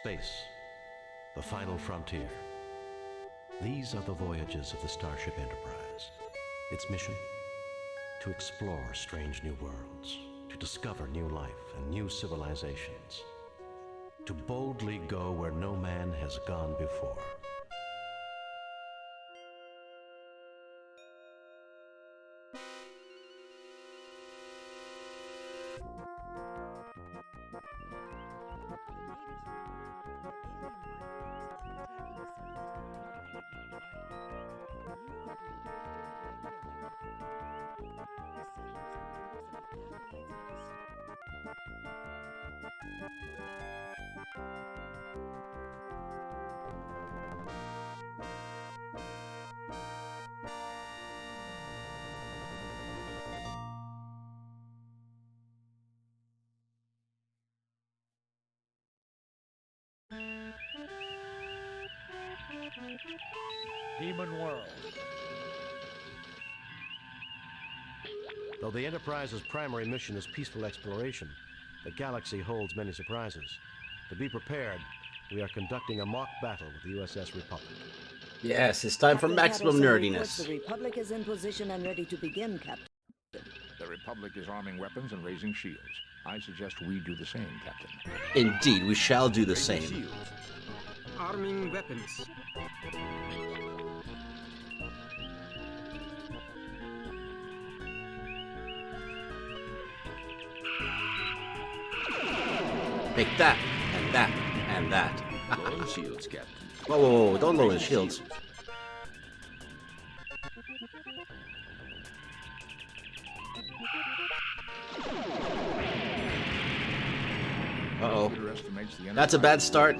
Space, the final frontier. These are the voyages of the Starship Enterprise. Its mission? To explore strange new worlds, to discover new life and new civilizations, to boldly go where no man has gone before. Demon World. Though the Enterprise's primary mission is peaceful exploration, the galaxy holds many surprises. To be prepared, we are conducting a mock battle with the USS Republic. Yes, it's time for maximum nerdiness. The Republic is in position and ready to begin, Captain. The Republic is arming weapons and raising shields. I suggest we do the same, Captain. Indeed, we shall do the same. Shields. Arming weapons. Take that, and that, and that. Lowering shields, Captain. Whoa, whoa, whoa, don't lower the shields. Uh-oh. That's a bad start.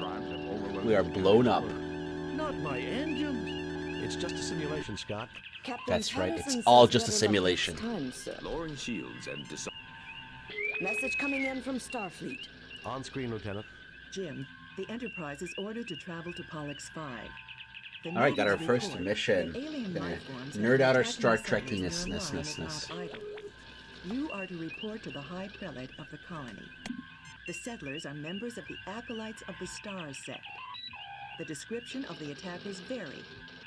We are blown up. Not my engines! It's just a simulation, Scott. Captain That's right, it's Patterson all says just a better luck simulation. next time, sir. Lowering shields and Message coming in from Starfleet. On screen, Lieutenant. Jim, the Enterprise is ordered to travel to Pollux 5. All right, got our first mission. Gonna nerd out our Star Trekkiness. You are to report to the High Prelate of the colony. The settlers are members of the Acolytes of the Stars sect. The description of the attackers vary,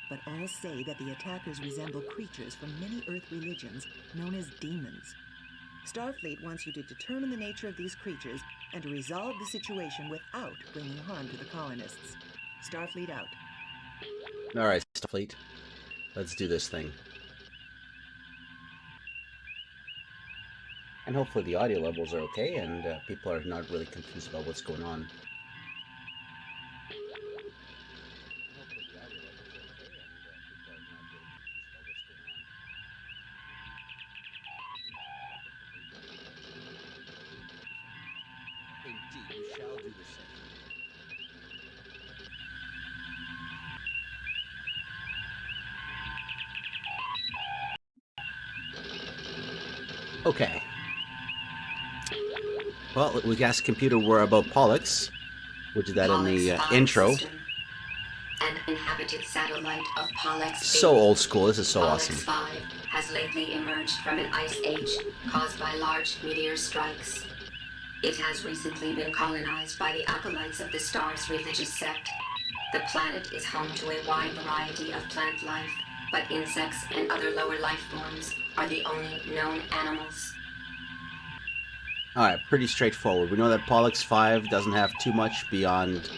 but all say that the attackers resemble creatures from many Earth religions known as demons. Starfleet wants you to determine the nature of these creatures and to resolve the situation without bringing harm to the colonists. Starfleet out. All right, Starfleet. Let's do this thing. And hopefully the audio levels are okay and people are not really confused about what's going on. Indeed, we shall do the same. Okay. Well, we asked computer where about Pollux. We did that in the intro. An inhabited satellite of Pollux. So old school. This is so Pollux awesome. 5 has lately emerged from an ice age caused by large meteor strikes. It has recently been colonized by the Acolytes of the Stars religious sect. The planet is home to a wide variety of plant life, but insects and other lower life forms are the only known animals. Alright, pretty straightforward. We know that Pollux 5 doesn't have too much beyond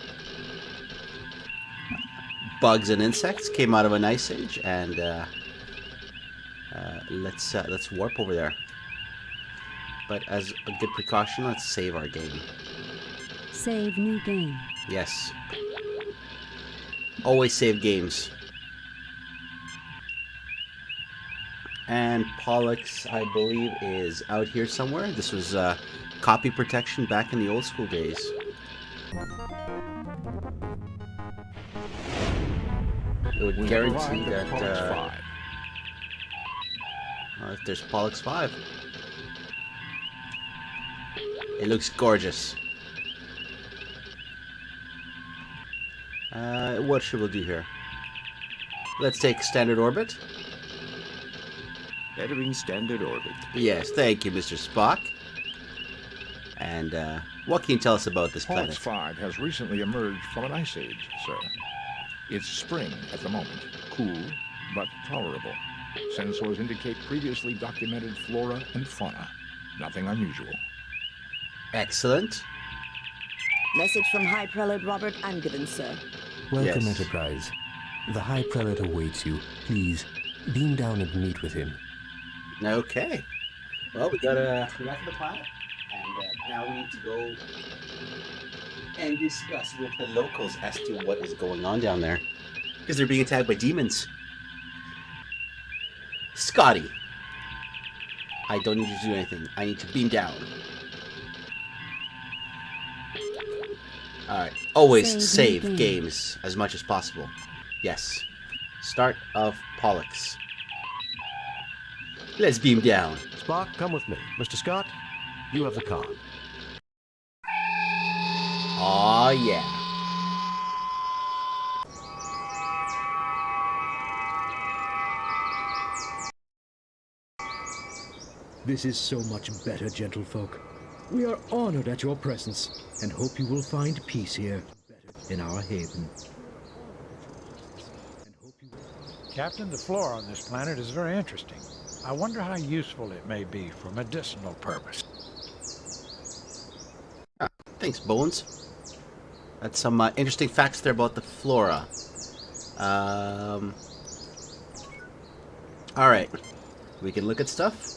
bugs and insects. Came out of an ice age, and let's warp over there. But as a good precaution, let's save our game. Save new game. Yes. Always save games. And Pollux, I believe, is out here somewhere. This was copy protection back in the old school days. It would guarantee that if there's Pollux 5. It looks gorgeous. What should we do here? Let's take standard orbit. entering standard orbit. Yes, thank you, Mr. Spock. And What can you tell us about this Pollux planet? 5 has recently emerged from an ice age, sir. It's spring at the moment, cool but tolerable. Sensors indicate previously documented flora and fauna. Nothing unusual. Excellent. Message from High Prelate Robert Angiven, sir. Welcome, Yes. Enterprise. The High Prelate awaits you. Please, beam down and meet with him. Okay. Well, we got to the planet, and now we need to go and discuss with the locals as to what is going on down there, because they're being attacked by demons. Scotty, I don't need to do anything. I need to beam down. All right. Always save games as much as possible. Yes. Start of Pollux. Let's beam down. Spock, come with me. Mr. Scott, you have the con. Aw, yeah. This is so much better, gentlefolk. We are honored at your presence, and hope you will find peace here, in our haven. Captain, the flora on this planet is very interesting. I wonder how useful it may be for medicinal purpose. Ah, thanks, Bones. That's some interesting facts there about the flora. Alright. We can look at stuff.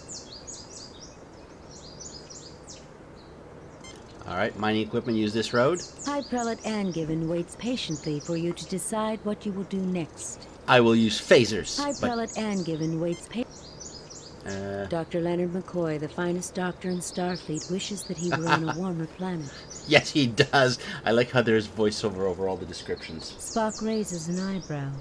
Alright, mining equipment, use this road. High Prelate Angiven waits patiently for you to decide what you will do next. I will use phasers. High but- Prelate Angiven waits patiently. Dr. Leonard McCoy, the finest doctor in Starfleet, wishes that he were on a warmer planet. Yes, he does. I like how there's voiceover over all the descriptions. Spock raises an eyebrow.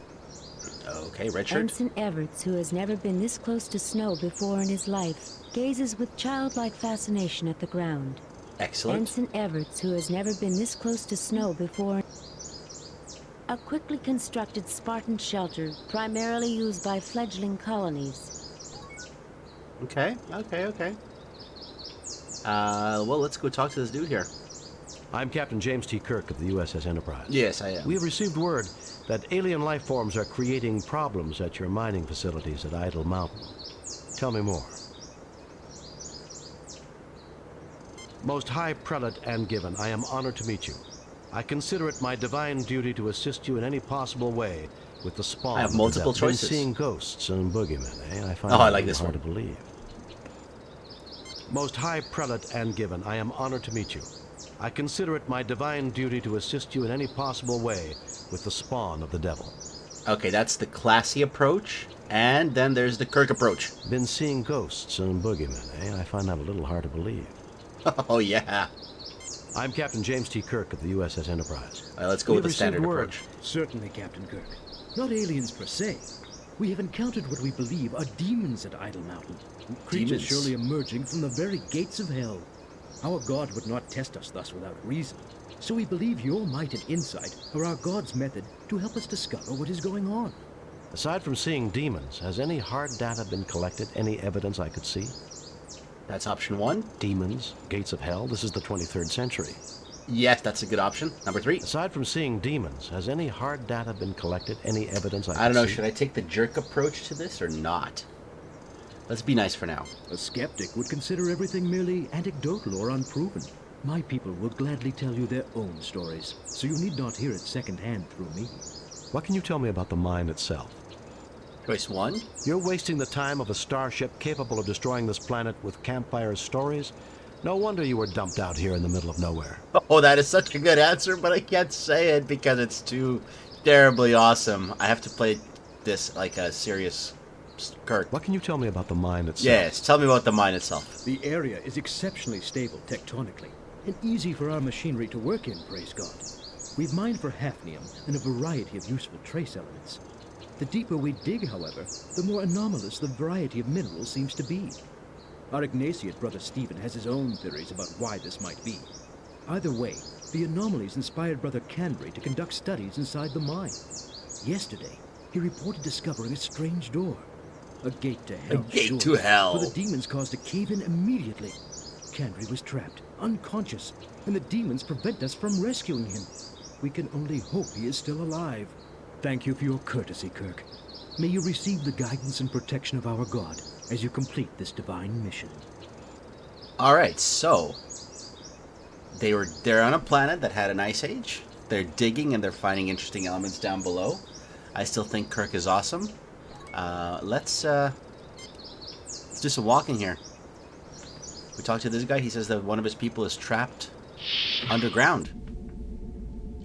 Okay, Redshirt. Ensign Everts, who has never been this close to snow before in his life, gazes with childlike fascination at the ground. Excellent. Ensign Everts, who has never been this close to snow before. A quickly constructed Spartan shelter, primarily used by fledgling colonies. Okay. Well, let's go talk to this dude here. I'm Captain James T. Kirk of the USS Enterprise. Yes, I am. We have received word that alien life forms are creating problems at your mining facilities at Idle Mountain. Tell me more. Most High Prelate Angiven, I am honored to meet you. I consider it my divine duty to assist you in any possible way with the spawn. I have multiple of the choices. Been seeing ghosts and boogeymen, eh? I find Oh, that I like this hard one. to believe. Most High Prelate Angiven, I am honored to meet you. I consider it my divine duty to assist you in any possible way with the spawn of the devil. Okay, that's the classy approach, and then there's the Kirk approach. Been seeing ghosts and boogeymen, eh? I find that a little hard to believe. Oh, yeah. I'm Captain James T. Kirk of the USS Enterprise. All right, let's go with the standard approach. Certainly, Captain Kirk. Not aliens per se. We have encountered what we believe are demons at Idle Mountain. Creatures Demons? surely emerging from the very gates of hell. Our God would not test us thus without reason. So we believe your might and insight are our God's method to help us discover what is going on. Aside from seeing demons, has any hard data been collected? Any evidence I could see? That's option 1. Demons, gates of hell, this is the 23rd century. Yes, that's a good option. Number 3. Aside from seeing demons, has any hard data been collected? Any evidence I could see? I don't know, should I take the jerk approach to this or not? Let's be nice for now. A skeptic would consider everything merely anecdotal or unproven. My people will gladly tell you their own stories, so you need not hear it secondhand through me. What can you tell me about the mine itself? Choice 1. You're wasting the time of a starship capable of destroying this planet with campfire stories? No wonder you were dumped out here in the middle of nowhere. Oh, that is such a good answer, but I can't say it because it's too terribly awesome. I have to play this like a serious Kirk. What can you tell me about the mine itself? Yes, tell me about the mine itself. The area is exceptionally stable tectonically, and easy for our machinery to work in, praise God. We've mined for hafnium and a variety of useful trace elements. The deeper we dig, however, the more anomalous the variety of minerals seems to be. Our Ignatiate brother Stephen has his own theories about why this might be. Either way, the anomalies inspired Brother Canbury to conduct studies inside the mine. Yesterday, he reported discovering a strange door. A gate to hell. A gate to hell. For the demons caused to cave in immediately. Canbury was trapped, unconscious, and the demons prevent us from rescuing him. We can only hope he is still alive. Thank you for your courtesy, Kirk. May you receive the guidance and protection of our God as you complete this divine mission. All right, so they're on a planet that had an ice age. They're digging and they're finding interesting elements down below. I still think Kirk is awesome. Let's do some walking here. We talked to this guy. He says that one of his people is trapped underground.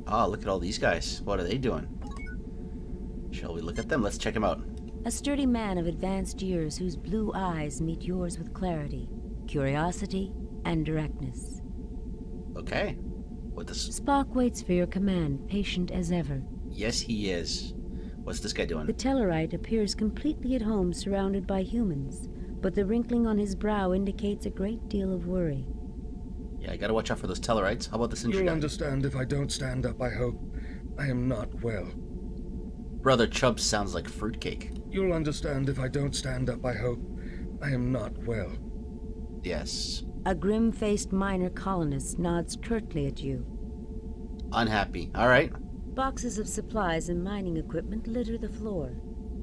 Oh, look at all these guys. What are they doing? Shall we look at them? Let's check them out. A sturdy man of advanced years whose blue eyes meet yours with clarity, curiosity, and directness. Okay. What this? Spock waits for your command, patient as ever. Yes, he is. What's this guy doing? The Tellarite appears completely at home surrounded by humans, but the wrinkling on his brow indicates a great deal of worry. Yeah, I gotta watch out for those Tellarites. How about this injured You'll guy? understand if I don't stand up, I hope. I am not well. Brother Chubb sounds like fruitcake. You'll understand if I don't stand up, I hope. I am not well. Yes. A grim-faced minor colonist nods curtly at you. Unhappy. All right. Boxes of supplies and mining equipment litter the floor.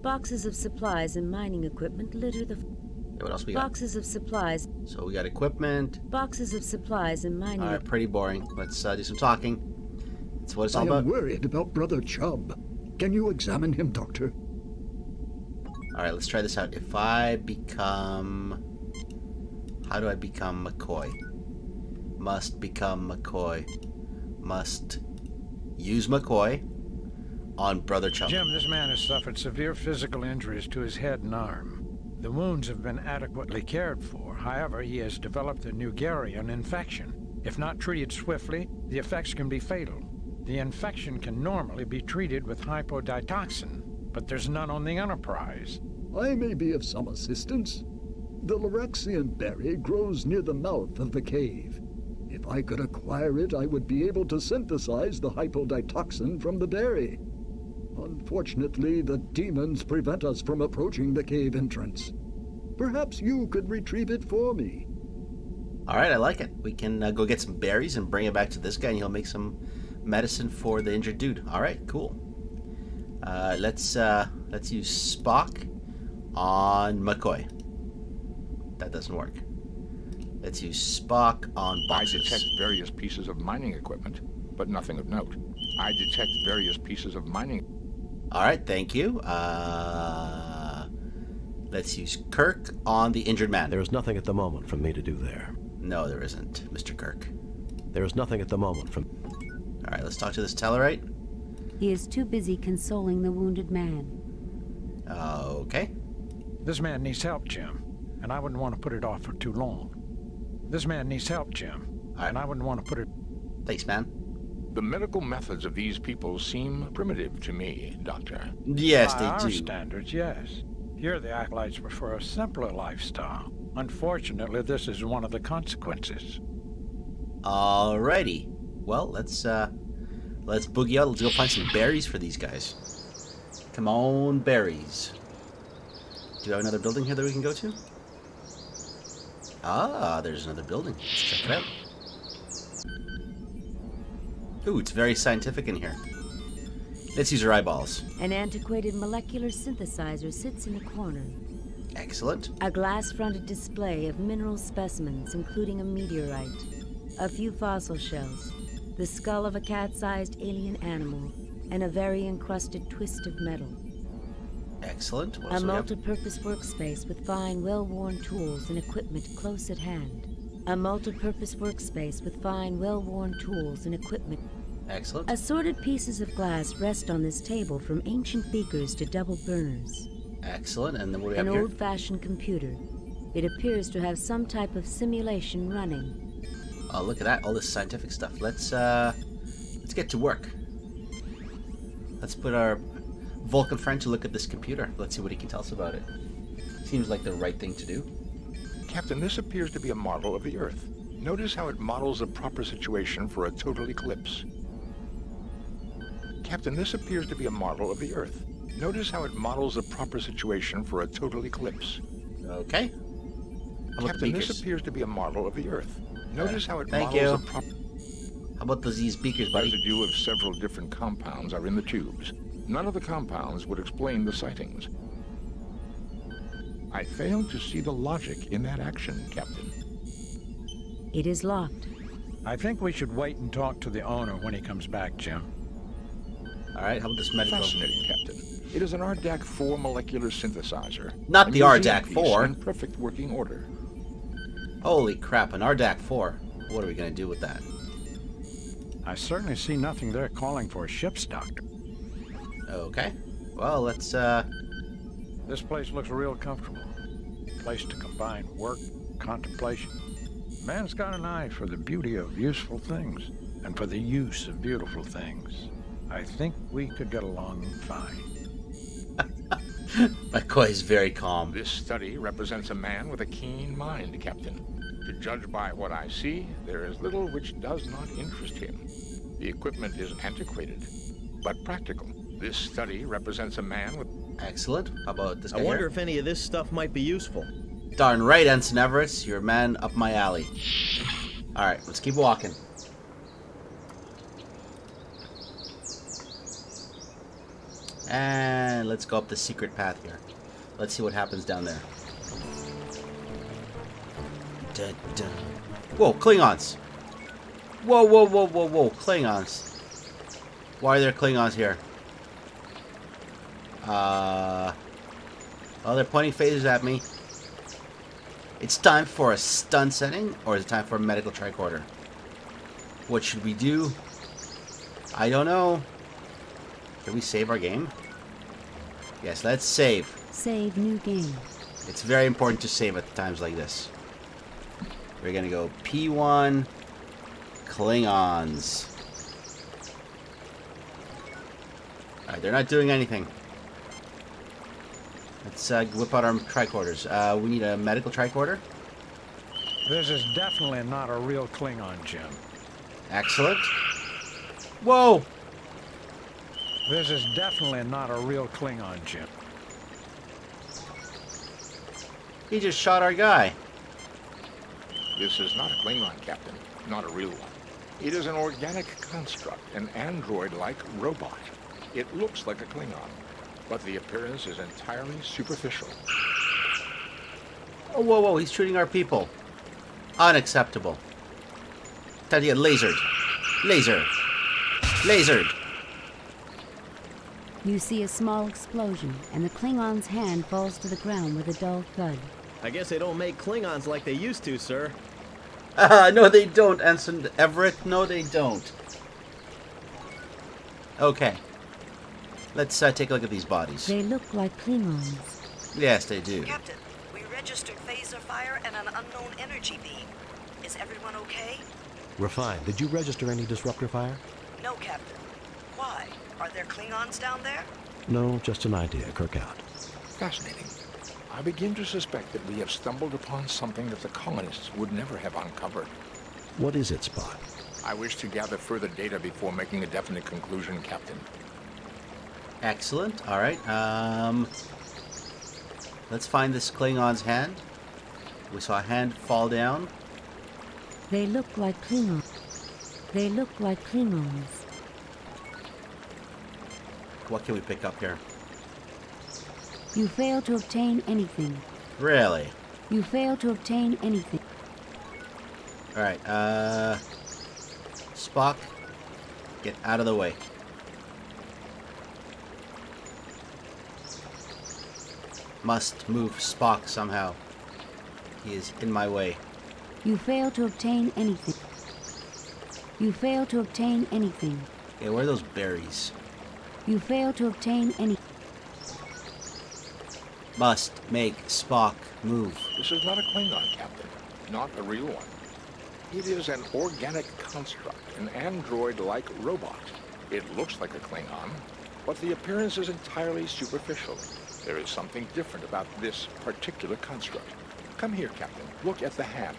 Boxes of supplies and mining equipment litter the... What else we got? Boxes of supplies. So we got equipment. Boxes of supplies and mining... All right, pretty boring. Let's do some talking. That's what it's all I about. am worried about Brother Chubb. Can you examine him, Doctor? All right, let's try this out. If I become... How do I become McCoy? Must become McCoy. Must use McCoy on Brother Chubb. Jim, this man has suffered severe physical injuries to his head and arm. The wounds have been adequately cared for. However, he has developed a Nugarian infection. If not treated swiftly, the effects can be fatal. The infection can normally be treated with hypoditoxin, but there's none on the Enterprise. I may be of some assistance. The Lorexian berry grows near the mouth of the cave. If I could acquire it, I would be able to synthesize the hypoditoxin from the berry. Unfortunately, the demons prevent us from approaching the cave entrance. Perhaps you could retrieve it for me. All right, I like it. We can go get some berries and bring it back to this guy, and he'll make some medicine for the injured dude. All right, cool. Let's use Spock on McCoy. That doesn't work. Let's use Spock on boxes. I detect various pieces of mining equipment, but nothing of note. I detect various pieces of mining... All right, thank you. Let's use Kirk on the injured man. There is nothing at the moment for me to do there. No, there isn't, Mr. Kirk. There is nothing at the moment from... All right, let's talk to this Tellarite. He is too busy consoling the wounded man. Okay. This man needs help, Jim, and I wouldn't want to put it off for too long. This man needs help, Jim, and I wouldn't want to put it... Thanks, man. The medical methods of these people seem primitive to me, Doctor. Yes, By they our do. standards, yes. Here the Acolytes prefer a simpler lifestyle. Unfortunately, this is one of the consequences. Alrighty. Well, let's boogie out. Let's go find some berries for these guys. Come on, berries. Do you have another building here that we can go to? Ah, there's another building. Let's check it out. Ooh, it's very scientific in here. Let's use our eyeballs. An antiquated molecular synthesizer sits in a corner. Excellent. A glass-fronted display of mineral specimens, including a meteorite, a few fossil shells, the skull of a cat-sized alien animal, and a very encrusted twist of metal. Excellent. What A else do we have? multi-purpose workspace with fine, well-worn tools and equipment close at hand. A multi-purpose workspace with fine, well-worn tools and equipment. Excellent. Assorted pieces of glass rest on this table, from ancient beakers to double burners. Excellent. And then what do we have An here? old-fashioned computer. It appears to have some type of simulation running. Oh, look at that. All this scientific stuff. Let's get to work. Let's put our Vulcan friend to look at this computer. Let's see what he can tell us about it. Seems like the right thing to do. Captain, this appears to be a model of the Earth. Notice how it models a proper situation for a total eclipse. Captain, this appears to be a model of the Earth. Notice how it models a proper situation for a total eclipse. Okay. Captain, this appears to be a model of the Earth. Notice how it Thank models you. a proper How about these beakers, buddy? residue of several different compounds are in the tubes. None of the compounds would explain the sightings. I fail to see the logic in that action, Captain. It is locked. I think we should wait and talk to the owner when he comes back, Jim. All right, how about this medical? Fascinating, Captain. It is an RDAC-4 molecular synthesizer. Not A the museum RDAC-4. piece in perfect working order. Holy crap, an RDAC-4. What are we going to do with that? I certainly see nothing there calling for a ship's doctor. Okay. Well, let's, This place looks real comfortable. Place to combine work, contemplation. Man's got an eye for the beauty of useful things, and for the use of beautiful things. I think we could get along fine. McCoy is very calm. This study represents a man with a keen mind, Captain. To judge by what I see, there is little which does not interest him. The equipment is antiquated, but practical. This study represents a man with... Excellent. How about this guy I wonder here? if any of this stuff might be useful. Darn right, Ensign Everett. You're a man up my alley. All right, let's keep walking. And let's go up the secret path here. Let's see what happens down there. Dun, dun. Whoa, Klingons! Whoa, whoa, whoa, whoa, whoa, Klingons. Why are there Klingons here? Oh, they're pointing phasers at me. It's time for a stun setting, or is it time for a medical tricorder? What should we do? I don't know. Can we save our game? Yes, let's save. Save new game. It's very important to save at times like this. We're gonna go P1 Klingons. Alright, they're not doing anything. Let's whip out our tricorders. We need a medical tricorder. This is definitely not a real Klingon, Jim. Excellent. Whoa! This is definitely not a real Klingon, Jim. He just shot our guy. This is not a Klingon, Captain. Not a real one. It is an organic construct, an android-like robot. It looks like a Klingon, but the appearance is entirely superficial. Oh, whoa, whoa, he's shooting our people. Unacceptable. Time to get lasered. Laser. Lasered. You see a small explosion, and the Klingon's hand falls to the ground with a dull thud. I guess they don't make Klingons like they used to, sir. No, they don't, Ensign Everett. No, they don't. Okay. Let's take a look at these bodies. They look like Klingons. Yes, they do. Captain, we registered phaser fire and an unknown energy beam. Is everyone okay? We're fine. Did you register any disruptor fire? No, Captain. Why? Are there Klingons down there? No, just an idea. Kirk out. Fascinating. I begin to suspect that we have stumbled upon something that the colonists would never have uncovered. What is it, Spock? I wish to gather further data before making a definite conclusion, Captain. Excellent. All right. Let's find this Klingon's hand. We saw a hand fall down. They look like Klingons. They look like Klingons. What can we pick up here? You fail to obtain anything. Really? You fail to obtain anything. All right. Spock, get out of the way. Must move Spock somehow. He is in my way. You fail to obtain anything. You fail to obtain anything. Okay, where are those berries? You fail to obtain any. Must make Spock move. This is not a Klingon, Captain. Not a real one. It is an organic construct, an android-like robot. It looks like a Klingon, but the appearance is entirely superficial. There is something different about this particular construct. Come here, Captain. Look at the hand.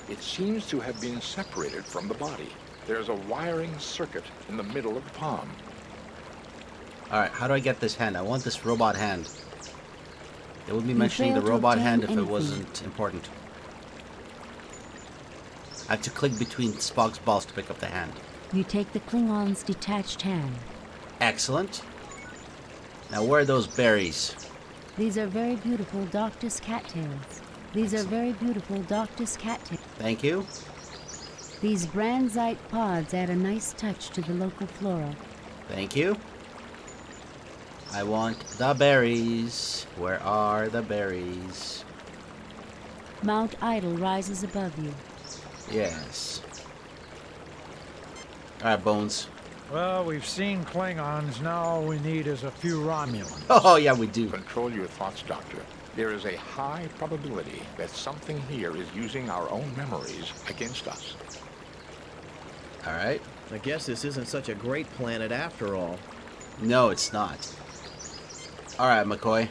It seems to have been separated from the body. There's a wiring circuit in the middle of the palm. Alright, how do I get this hand? I want this robot hand. They wouldn't be mentioning the robot hand if it wasn't important. I have to click between Spock's balls to pick up the hand. You take the Klingon's detached hand. Excellent. Now, where are those berries? These are very beautiful Doctus cattails. These are very beautiful Doctus cattails. Thank you. These branzite pods add a nice touch to the local flora. Thank you. I want the berries. Where are the berries? Mount Idle rises above you. Yes. Alright, Bones. Well, we've seen Klingons. Now all we need is a few Romulans. Oh, yeah, we do. Control your thoughts, Doctor. There is a high probability that something here is using our own memories against us. Alright. I guess this isn't such a great planet after all. No, it's not. Alright, McCoy.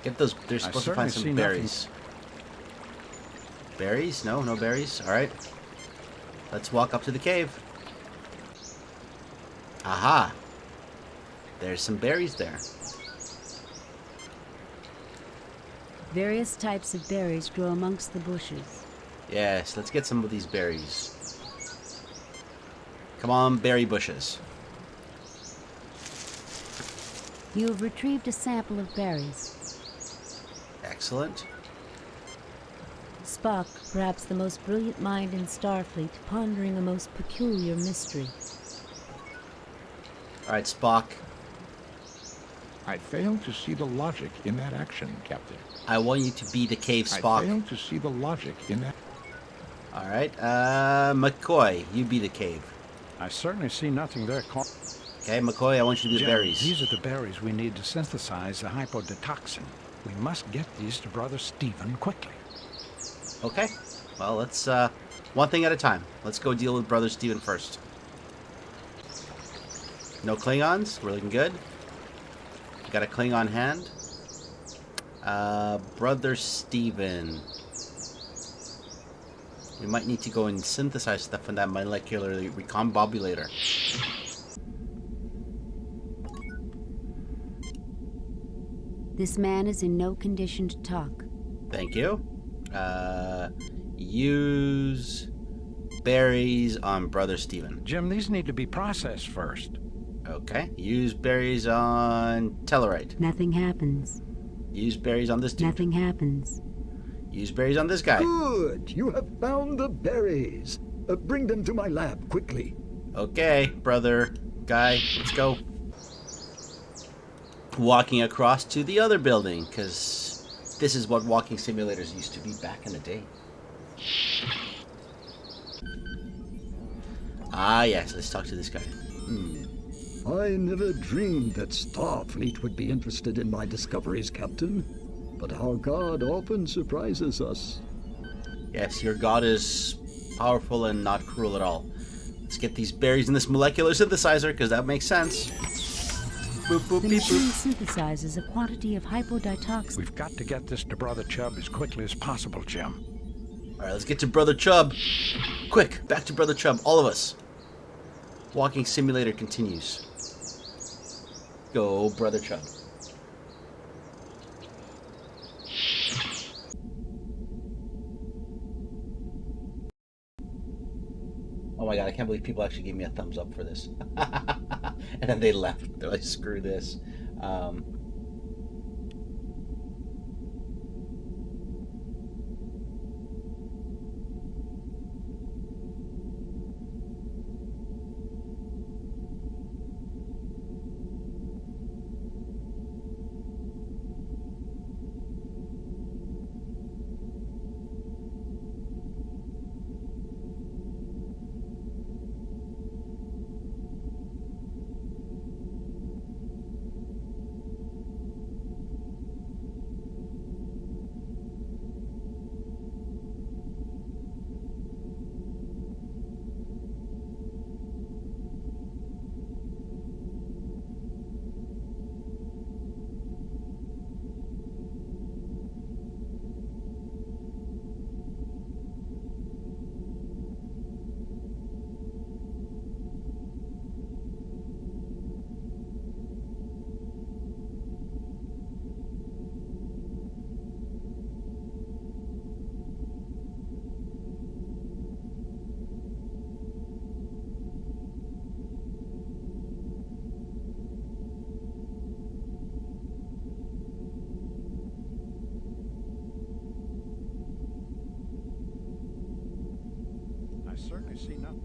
Get those. They're supposed to find some berries. Berries? No, no berries. Alright. Let's walk up to the cave. Aha! There's some berries there. Various types of berries grow amongst the bushes. Yes, let's get some of these berries. Come on, berry bushes. You have retrieved a sample of berries. Excellent. Spock, perhaps the most brilliant mind in Starfleet, pondering a most peculiar mystery. Alright, Spock. I fail to see the logic in that action, Captain. I want you to be the cave, Spock. I fail to see the logic in that. Alright, McCoy, you be the cave. I certainly see nothing there. Okay, McCoy, I want you to be the berries. These are the berries we need to synthesize the hypodetoxin. We must get these to Brother Stephen quickly. Okay. Well, let's, one thing at a time. Let's go deal with Brother Stephen first. No Klingons. We're looking good. Got a Klingon hand. Brother Stephen. We might need to go and synthesize stuff in that molecular recombobulator. This man is in no condition to talk. Thank you. Use berries on Brother Stephen. Jim, these need to be processed first. Okay. Use berries on Tellarite. Nothing happens. Use berries on this dude. Nothing happens. Use berries on this guy. Good! You have found the berries. Bring them to my lab, quickly. Okay, brother guy. Let's go. Walking across to the other building, because this is what walking simulators used to be back in the day. Ah, yes. Let's talk to this guy. I never dreamed that Starfleet would be interested in my discoveries, Captain. But our God often surprises us. Yes, your God is powerful and not cruel at all. Let's get these berries in this molecular synthesizer, because that makes sense. Boop, boop, The beep, machine boop. synthesizes a quantity of hypodetoxin. We've got to get this to Brother Chubb as quickly as possible, Jim. Alright, let's get to Brother Chubb. Quick, back to Brother Chubb, all of us. Walking simulator continues. Go, Brother Chubb. Oh my god, I can't believe people actually gave me a thumbs up for this. And then they left. They're like, screw this. certainly see nothing.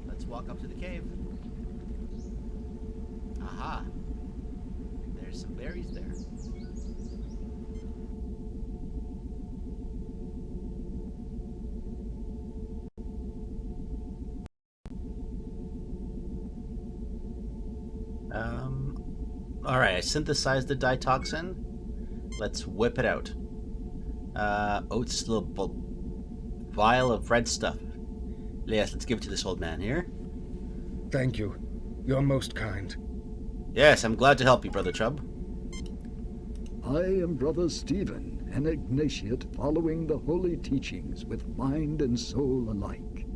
Let's walk up to the cave. Aha. There's some berries there. All right, I synthesized the ditoxin. Let's whip it out. Oh, it's still a vial of red stuff. Yes, let's give it to this old man here. Thank you. You're most kind. Yes, I'm glad to help you, Brother Chubb. I am Brother Stephen, an Ignatiate following the holy teachings with mind and soul alike.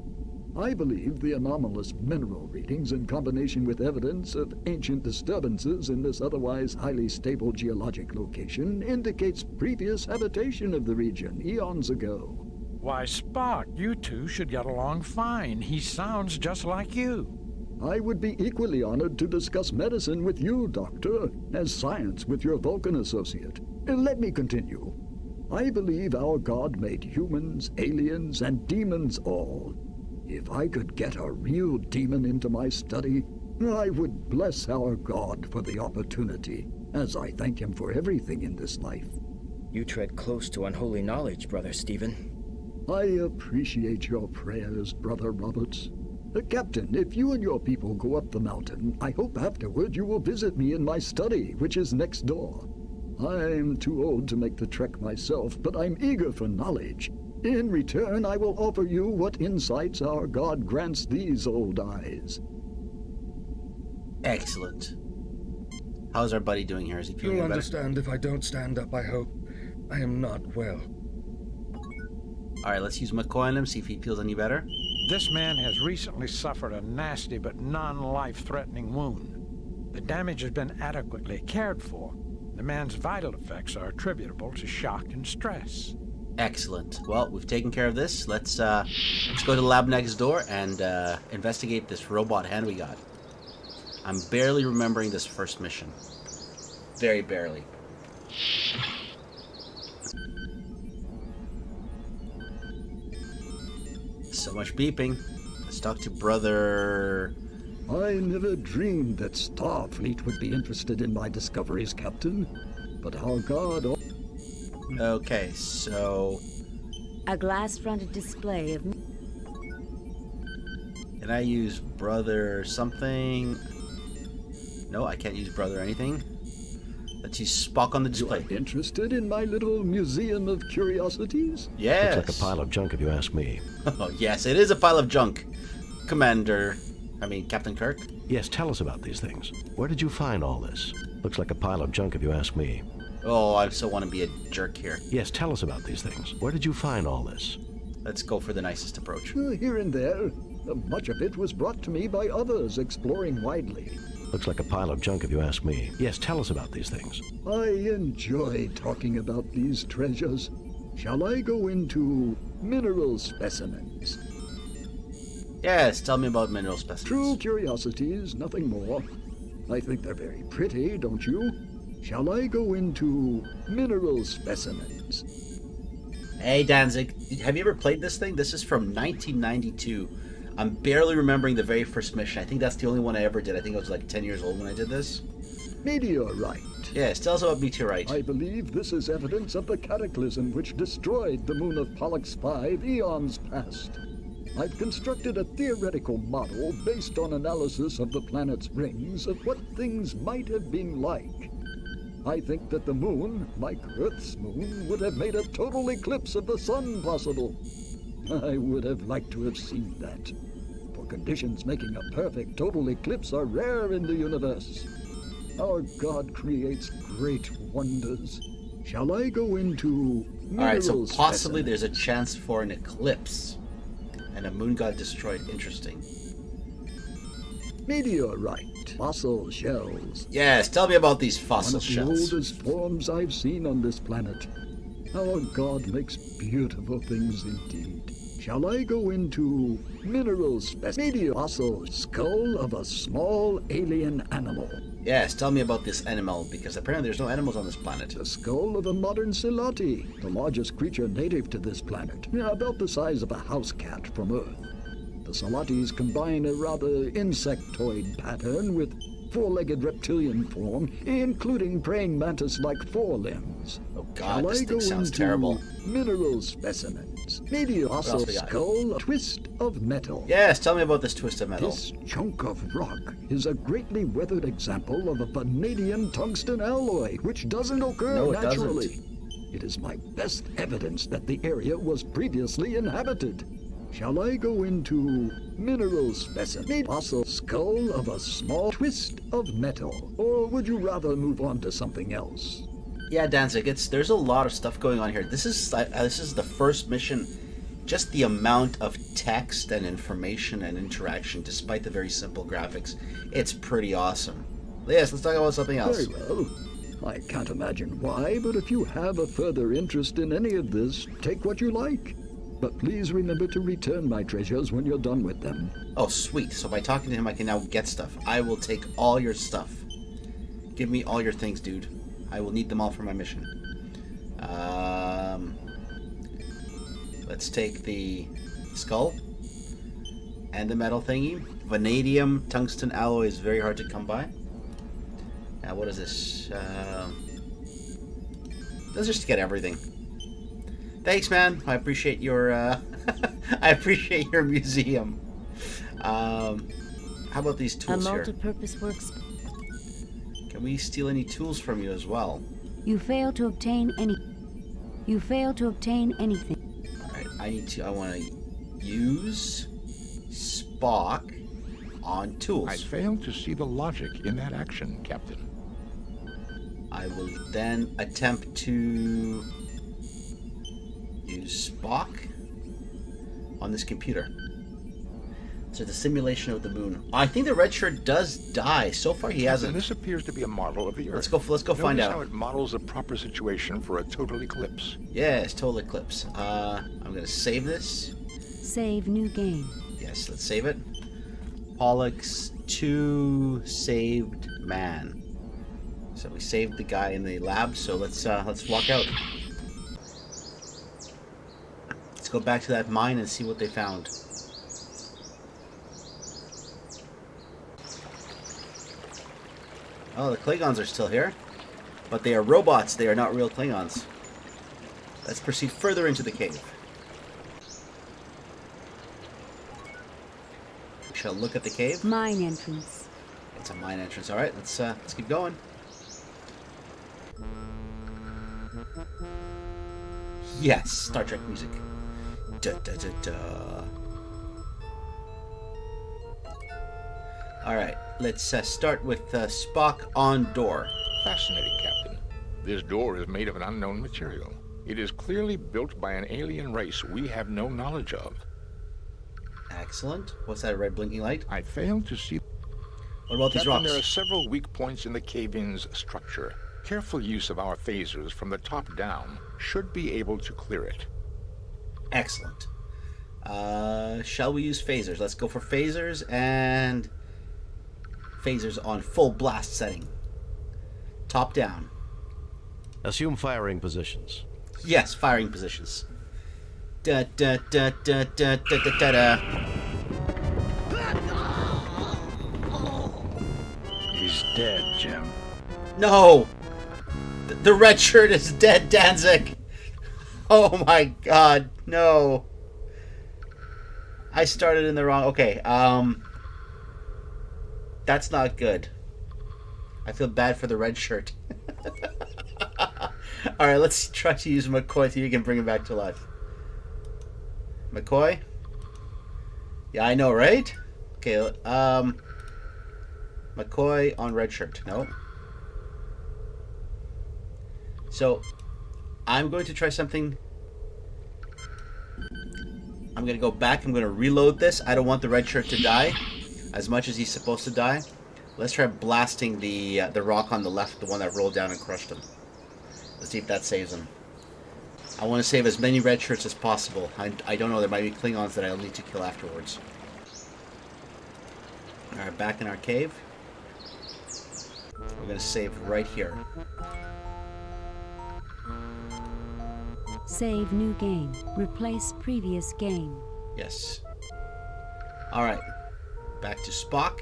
I believe the anomalous mineral readings in combination with evidence of ancient disturbances in this otherwise highly stable geologic location indicates previous habitation of the region eons ago. Why, Spock, you two should get along fine. He sounds just like you. I would be equally honored to discuss medicine with you, Doctor, as science with your Vulcan associate. Let me continue. I believe our God made humans, aliens, and demons all. If I could get a real demon into my study, I would bless our God for the opportunity, as I thank him for everything in this life. You tread close to unholy knowledge, Brother Stephen. I appreciate your prayers, Brother Roberts. Captain, if you and your people go up the mountain, I hope afterward you will visit me in my study, which is next door. I'm too old to make the trek myself, but I'm eager for knowledge. In return, I will offer you what insights our God grants these old eyes. Excellent. How's our buddy doing here? Is he feeling You'll better? understand if I don't stand up, I hope. I am not well. Alright, let's use McCoy on him, see if he feels any better. This man has recently suffered a nasty but non-life-threatening wound. The damage has been adequately cared for. The man's vital effects are attributable to shock and stress. Excellent. Well, we've taken care of this. Let's go to the lab next door and investigate this robot hand we got. I'm barely remembering this first mission. Very barely. So much beeping. Let's talk to Brother... I never dreamed that Starfleet would be interested in my discoveries, Captain. But our God... Okay, so... A glass-fronted display of... Can I use Brother something? No, I can't use Brother anything. Let's use Spock on the display. You are interested in my little museum of curiosities? Yes. Looks like a pile of junk if you ask me. Oh, yes, it is a pile of junk. Captain Kirk? Yes, tell us about these things. Where did you find all this? Looks like a pile of junk if you ask me. Oh, I so want to be a jerk here. Yes, tell us about these things. Where did you find all this? Let's go for the nicest approach. Here and there. Much of it was brought to me by others exploring widely. Looks like a pile of junk if you ask me. Yes, tell us about these things. I enjoy talking about these treasures. Shall I go into mineral specimens? Yes, tell me about mineral specimens. True curiosities, nothing more. I think they're very pretty, don't you? Shall I go into mineral specimens? Hey, Danzig, have you ever played this thing? This is from 1992. I'm barely remembering the very first mission. I think that's the only one I ever did. I think I was like 10 years old when I did this. Meteorite. Yes, tell us about meteorite. I believe this is evidence of the cataclysm which destroyed the moon of Pollux 5 eons past. I've constructed a theoretical model based on analysis of the planet's rings of what things might have been like. I think that the moon, like Earth's moon, would have made a total eclipse of the sun possible. I would have liked to have seen that. For conditions making a perfect total eclipse are rare in the universe. Our God creates great wonders. Shall I go into Alright, so mineral possibly specimens? there's a chance for an eclipse. And a moon got destroyed. Interesting. Meteorite. Fossil shells. Yes, tell me about these fossil One of the shells. oldest forms I've seen on this planet. Our God makes beautiful things indeed. Shall I go into mineral specimens? Fossil skull of a small alien animal. Yes, tell me about this animal, because apparently there's no animals on this planet. The skull of a modern Silati, the largest creature native to this planet, about the size of a house cat from Earth. The Silatis combine a rather insectoid pattern with four-legged reptilian form, including praying mantis-like forelimbs. Oh God, this thing sounds terrible. Mineral specimens. Maybe also skull, a twist of metal. Yes, tell me about this twist of metal. This chunk of rock is a greatly weathered example of a vanadium tungsten alloy, which doesn't occur naturally. It is my best evidence that the area was previously inhabited. Shall I go into mineral specimen, fossil skull of a small twist of metal, or would you rather move on to something else? Yeah, Danzig, there's a lot of stuff going on here. This is the first mission. Just the amount of text and information and interaction, despite the very simple graphics, it's pretty awesome. Yes, let's talk about something else. Very well. I can't imagine why, but if you have a further interest in any of this, take what you like. But please remember to return my treasures when you're done with them. Oh, sweet. So by talking to him, I can now get stuff. I will take all your stuff. Give me all your things, dude. I will need them all for my mission. Let's take the skull and the metal thingy. Vanadium tungsten alloy is very hard to come by. Now, what is this? Let's just get everything. Thanks, man. I appreciate your I appreciate your museum. How about these tools here? A multi-purpose works. Can we steal any tools from you as well? You fail to obtain any. You fail to obtain anything. All right. I want to use Spock on tools. I fail to see the logic in that action, Captain. I will then attempt to use Spock on this computer. So the simulation of the moon. I think the red shirt does die. So far he hasn't. This appears to be a model of the Earth. Let's go find out. Notice how it models a proper situation for a total eclipse. Yes, total eclipse. I'm gonna save this. Save new game. Yes, let's save it. Pollux 2 saved man. So we saved the guy in the lab. So let's walk out. Let's go back to that mine and see what they found. Oh, the Klingons are still here. But they are robots. They are not real Klingons. Let's proceed further into the cave. We shall look at the cave. Mine entrance. It's a mine entrance. All right, let's keep going. Yes, Star Trek music. Da, da, da, da. All right, let's start with Spock on door. Fascinating, Captain. This door is made of an unknown material. It is clearly built by an alien race we have no knowledge of. Excellent. What's that red blinking light? I fail to see... What about these Captain, rocks? there are several weak points in the cave-in's structure. Careful use of our phasers from the top down should be able to clear it. Excellent. Shall we use phasers? Let's go for phasers and... phasers on full blast setting. Top down. Assume firing positions. Yes, firing positions. Da da da da da da da da da. He's dead, Jim. No! The red shirt is dead, Danzig! Oh my god, no. I started in the wrong... Okay, that's not good. I feel bad for the red shirt. Alright, let's try to use McCoy so you can bring him back to life. McCoy? Yeah, I know, right? Okay, McCoy on red shirt. No. So, I'm going to try something. I'm going to go back. I'm going to reload this. I don't want the red shirt to die as much as he's supposed to die. Let's try blasting the rock on the left, the one that rolled down and crushed him. Let's see if that saves him. I want to save as many red shirts as possible. I don't know, there might be Klingons that I'll need to kill afterwards. Alright, back in our cave. We're gonna save right here. Save new game. Replace previous game. Yes. Alright. Back to Spock.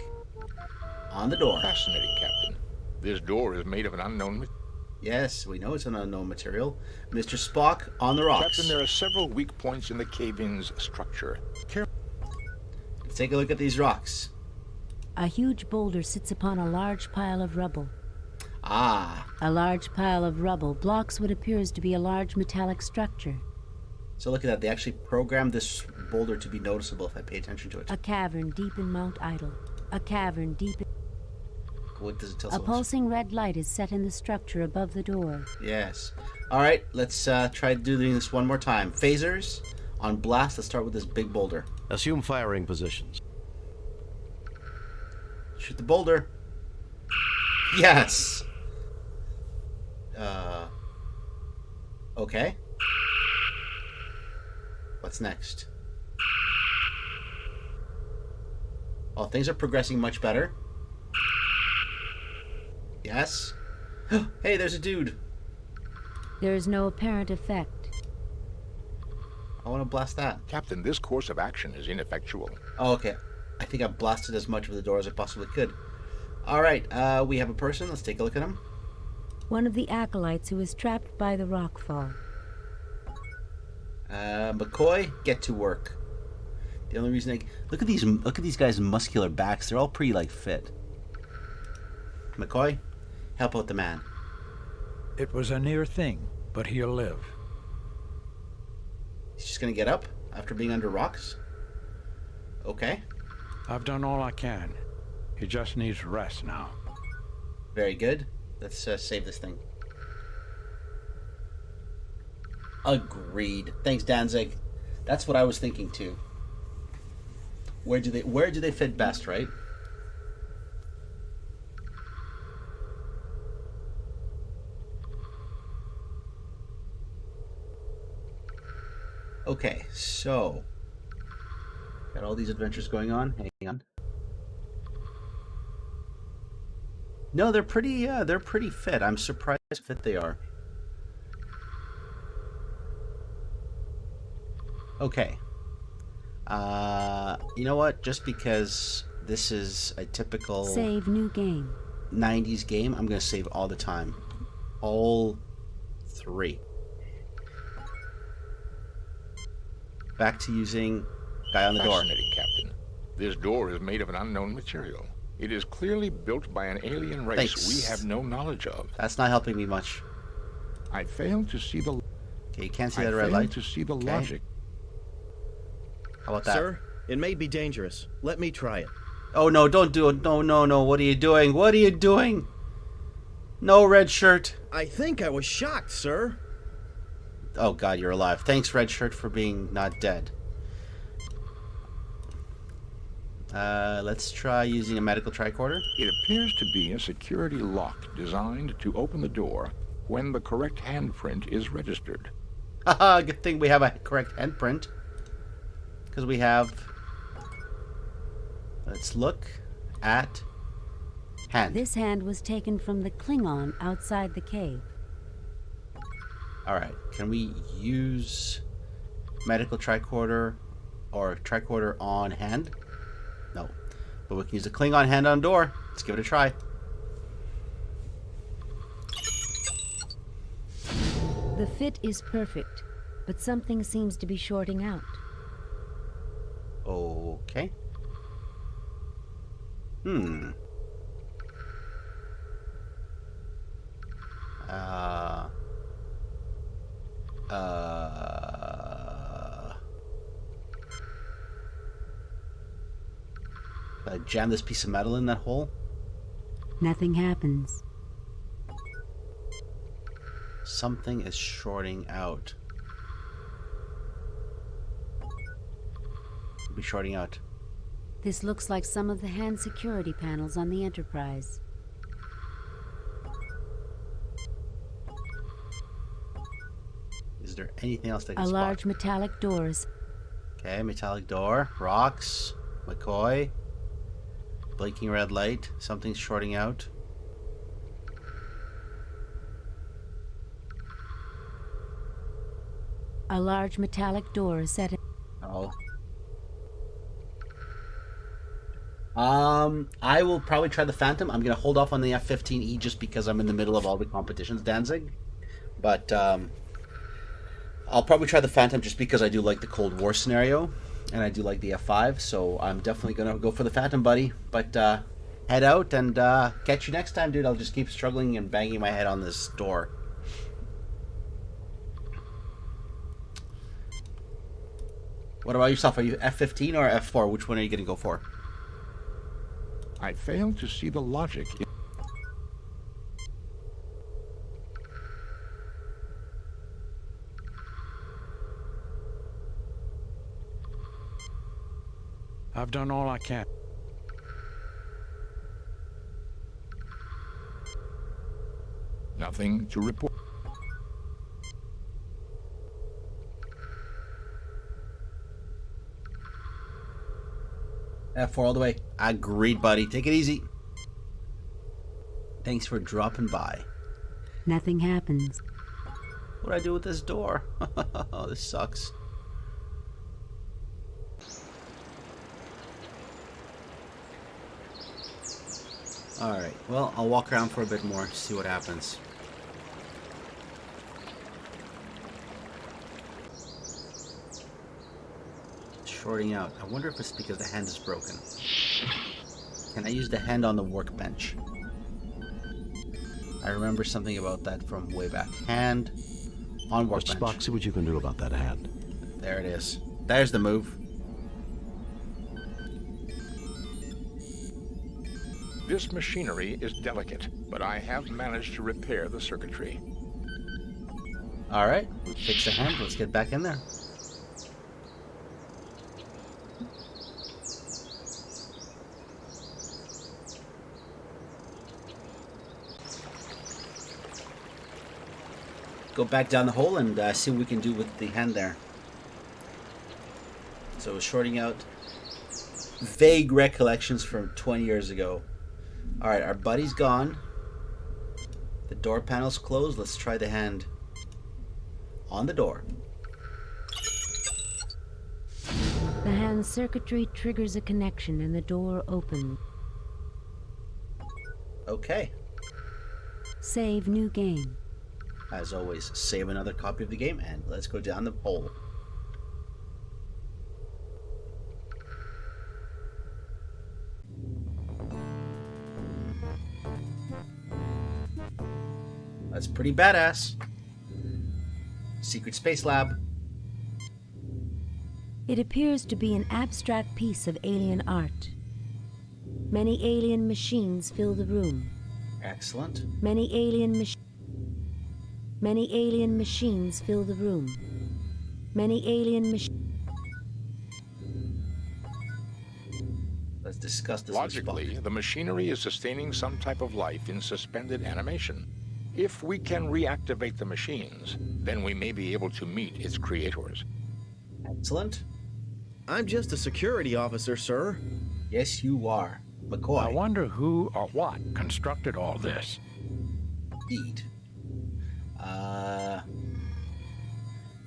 On the door. Fascinating, Captain. This door is made of an unknown material. Yes, we know it's an unknown material. Mr. Spock, on the rocks. Captain, there are several weak points in the cave-in's structure. Let's take a look at these rocks. A huge boulder sits upon a large pile of rubble. Ah. A large pile of rubble blocks what appears to be a large metallic structure. So look at that. They actually programmed this boulder to be noticeable if I pay attention to it. A cavern deep in Mount Idle. A cavern deep in... What does it tell A us? pulsing red light is set in the structure above the door. Yes. Alright, let's try doing this one more time. Phasers on blast. Let's start with this big boulder. Assume firing positions. Shoot the boulder. Yes! Okay. What's next? Oh, things are progressing much better. Yes. Hey, there's a dude. There is no apparent effect. I want to blast that. Captain, this course of action is ineffectual. Oh, okay. I think I blasted as much of the door as I possibly could. Alright, we have a person. Let's take a look at him. One of the acolytes who is trapped by the rockfall. McCoy, get to work. The only reason look at these guys' muscular backs. They're all pretty like fit. McCoy, help out the man. It was a near thing, but he'll live. He's just gonna get up after being under rocks? Okay. I've done all I can. He just needs rest now. Very good. Let's save this thing. Agreed. Thanks, Danzig. That's what I was thinking too. Where do they fit best, right? Okay, so got all these adventures going on. Hang on. No, they're pretty fit. I'm surprised how fit they are. Okay. You know what? Just because this is a typical Save new game. 90s game, I'm going to save all the time. All 3. Back to using guy on the door. Fascinating, Captain. This door is made of an unknown material. It is clearly built by an alien race Thanks. we have no knowledge of. That's not helping me much. I fail to see the... Okay, you can't see that red light. to see the Okay. logic. How about that? Sir, it may be dangerous. Let me try it. Oh no, don't do it. No, no, no. What are you doing? What are you doing? No, red shirt. I think I was shocked, sir. Oh god, you're alive. Thanks, red shirt, for being not dead. Let's try using a medical tricorder. It appears to be a security lock designed to open the door when the correct handprint is registered. Haha, good thing we have a correct handprint. Because we have... Let's look at hand. This hand was taken from the Klingon outside the cave. Alright, can we use medical tricorder or tricorder on hand? No. But we can use the Klingon hand on door. Let's give it a try. The fit is perfect, but something seems to be shorting out. Okay. Jam this piece of metal in that hole. Nothing happens. Something is shorting out. It'll be shorting out. This looks like some of the hand security panels on the Enterprise. Is there anything else that can A spot? large metallic doors. Okay, metallic door. Rocks. McCoy. Blinking red light. Something's shorting out. A large metallic door set in... Oh. I will probably try the Phantom. I'm gonna hold off on the F-15E just because I'm in the middle of all the competitions, Danzig. But I'll probably try the Phantom just because I do like the Cold War scenario, and I do like the F5. So I'm definitely gonna go for the Phantom, buddy. But head out and catch you next time, dude. I'll just keep struggling and banging my head on this door. What about yourself? Are you F-15 or F4? Which one are you gonna go for? I fail to see the logic. I've done all I can. Nothing to report. F4 all the way. Agreed, buddy. Take it easy. Thanks for dropping by. Nothing happens. What do I do with this door? Oh, this sucks. Alright, well, I'll walk around for a bit more, see what happens. Shorting out. I wonder if it's because the hand is broken. Can I use the hand on the workbench? I remember something about that from way back. Hand on workbench. Spock, see what you can do about that hand. There it is. There's the move. This machinery is delicate, but I have managed to repair the circuitry. Alright, we fixed the hand. Let's get back in there. Go back down the hole and see what we can do with the hand there. So shorting out vague recollections from 20 years ago. Alright, our buddy's gone. The door panel's closed. Let's try the hand on the door. The hand's circuitry triggers a connection and the door opens. Okay. Save new game. As always, save another copy of the game and let's go down the hole. That's pretty badass. Secret Space Lab. It appears to be an abstract piece of alien art. Many alien machines fill the room. Excellent. Many alien machines fill the room. Many alien machines. Let's discuss this. Logically, the machinery is sustaining some type of life in suspended animation. If we can reactivate the machines, then we may be able to meet its creators. Excellent. I'm just a security officer, sir. Yes, you are. McCoy. I wonder who or what constructed all this. Indeed.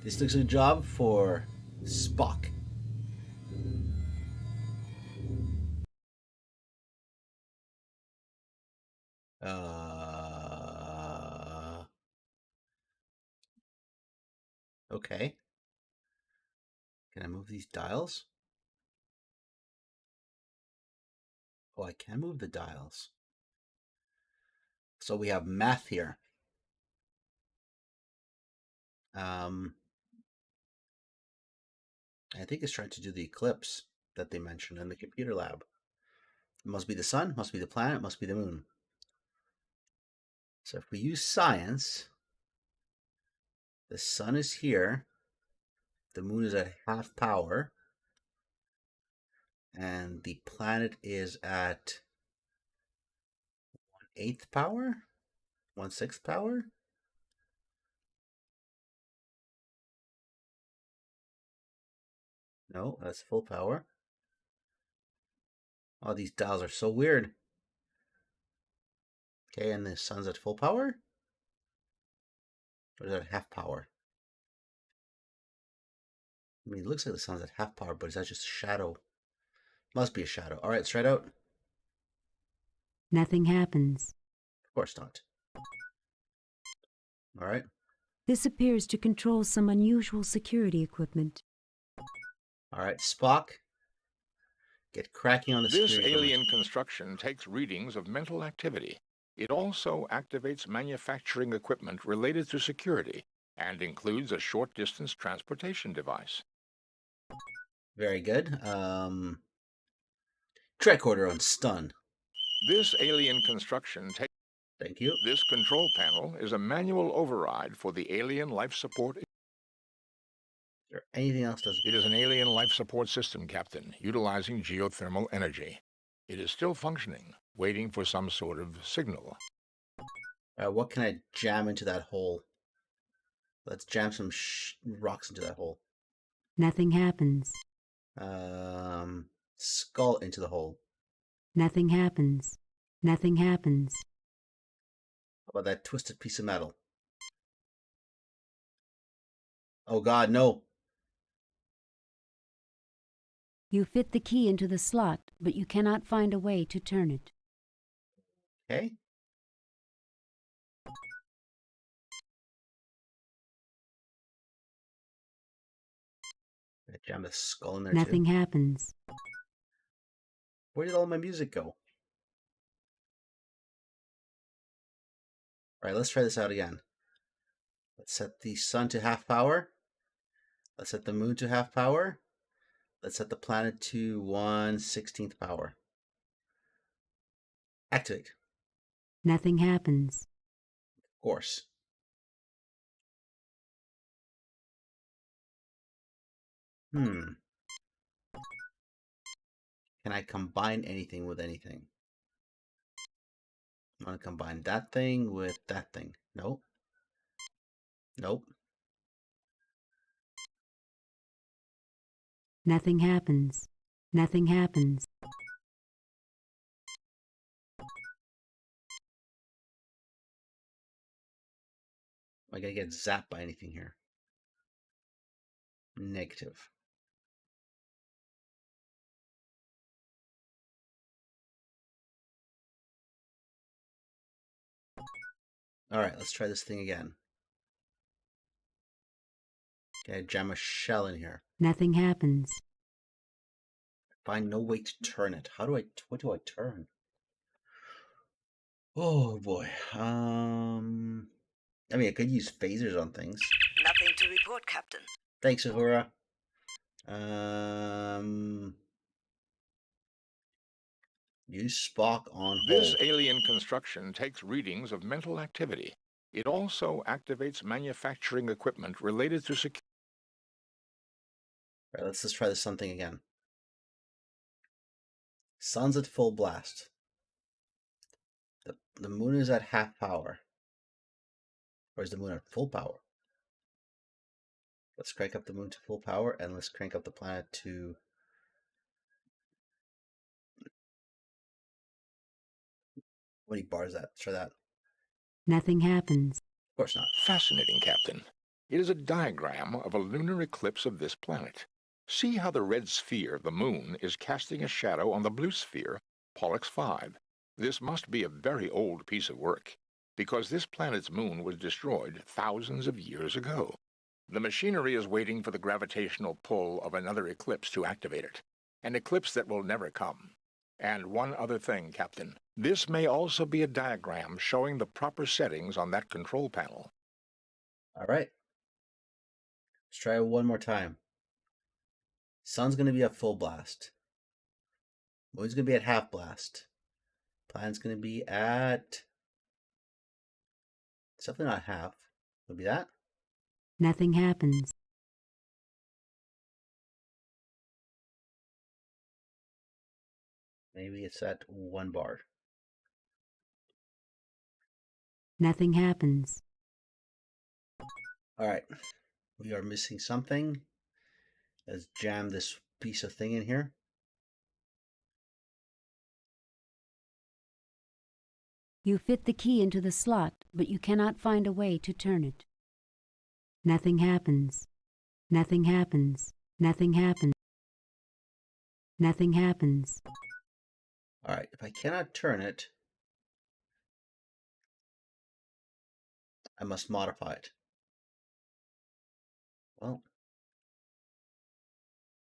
This looks like a job for Spock. Okay. Can I move these dials? Oh, I can move the dials. So we have math here. I think it's trying to do the eclipse that they mentioned in the computer lab. It must be the sun, must be the planet, must be the moon. So if we use science, the sun is here, the moon is at half power, and the planet is at 1/8 power? 1/6 power? No, that's full power. Oh, these dials are so weird. Okay, and the sun's at full power? Or is it at half power? I mean, it looks like the sun's at half power, but is that just a shadow? Must be a shadow. All right, straight out. Nothing happens. Of course not. All right. This appears to control some unusual security equipment. All right, Spock. Get cracking on the This security alien construction takes readings of mental activity. It also activates manufacturing equipment related to security and includes a short-distance transportation device. Very good. Tricorder on stun. This alien construction takes... Thank you. This control panel is a manual override for the alien life support... Is there anything else? It is an alien life support system, Captain, utilizing geothermal energy. It is still functioning, waiting for some sort of signal. What can I jam into that hole? Let's jam some rocks into that hole. Nothing happens. Skull into the hole. Nothing happens. Nothing happens. How about that twisted piece of metal? Oh God, no. You fit the key into the slot, but you cannot find a way to turn it. Okay. I jam the skull in there Nothing too. happens. Where did all my music go? Alright, let's try this out again. Let's set the sun to half power. Let's set the moon to half power. Let's set the planet to 1/16th power. Activate. Nothing happens. Of course. Can I combine anything with anything? I want to combine that thing with that thing. Nope. Nope. Nothing happens. Nothing happens. Am I gonna get zapped by anything here? Negative. Alright, let's try this thing again. Okay, jam a shell in here. Nothing happens. Find no way to turn it. What do I turn? Oh boy. I mean, I could use phasers on things. Nothing to report, Captain. Thanks, Uhura. Use Spock on hold. This alien construction takes readings of mental activity. It also activates manufacturing equipment related to security. All right, let's just try this something again. Sun's at full blast. The moon is at half power. Or is the moon at full power? Let's crank up the moon to full power, and let's crank up the planet to... How many bars is that? Let's try that. Nothing happens. Of course not. Fascinating, Captain. It is a diagram of a lunar eclipse of this planet. See how the red sphere, the moon, is casting a shadow on the blue sphere, Pollux 5. This must be a very old piece of work, because this planet's moon was destroyed thousands of years ago. The machinery is waiting for the gravitational pull of another eclipse to activate it, an eclipse that will never come. And one other thing, Captain. This may also be a diagram showing the proper settings on that control panel. All right. Let's try it one more time. Sun's going to be at full blast. Moon's going to be at half blast. Planet's going to be at... It's definitely not half. It'll be that. Nothing happens. Maybe it's at 1 bar. Nothing happens. All right. We are missing something. Let's jam this piece of thing in here. You fit the key into the slot, but you cannot find a way to turn it. Nothing happens. Nothing happens. Nothing happens. Nothing happens. Alright, if I cannot turn it, I must modify it. Well,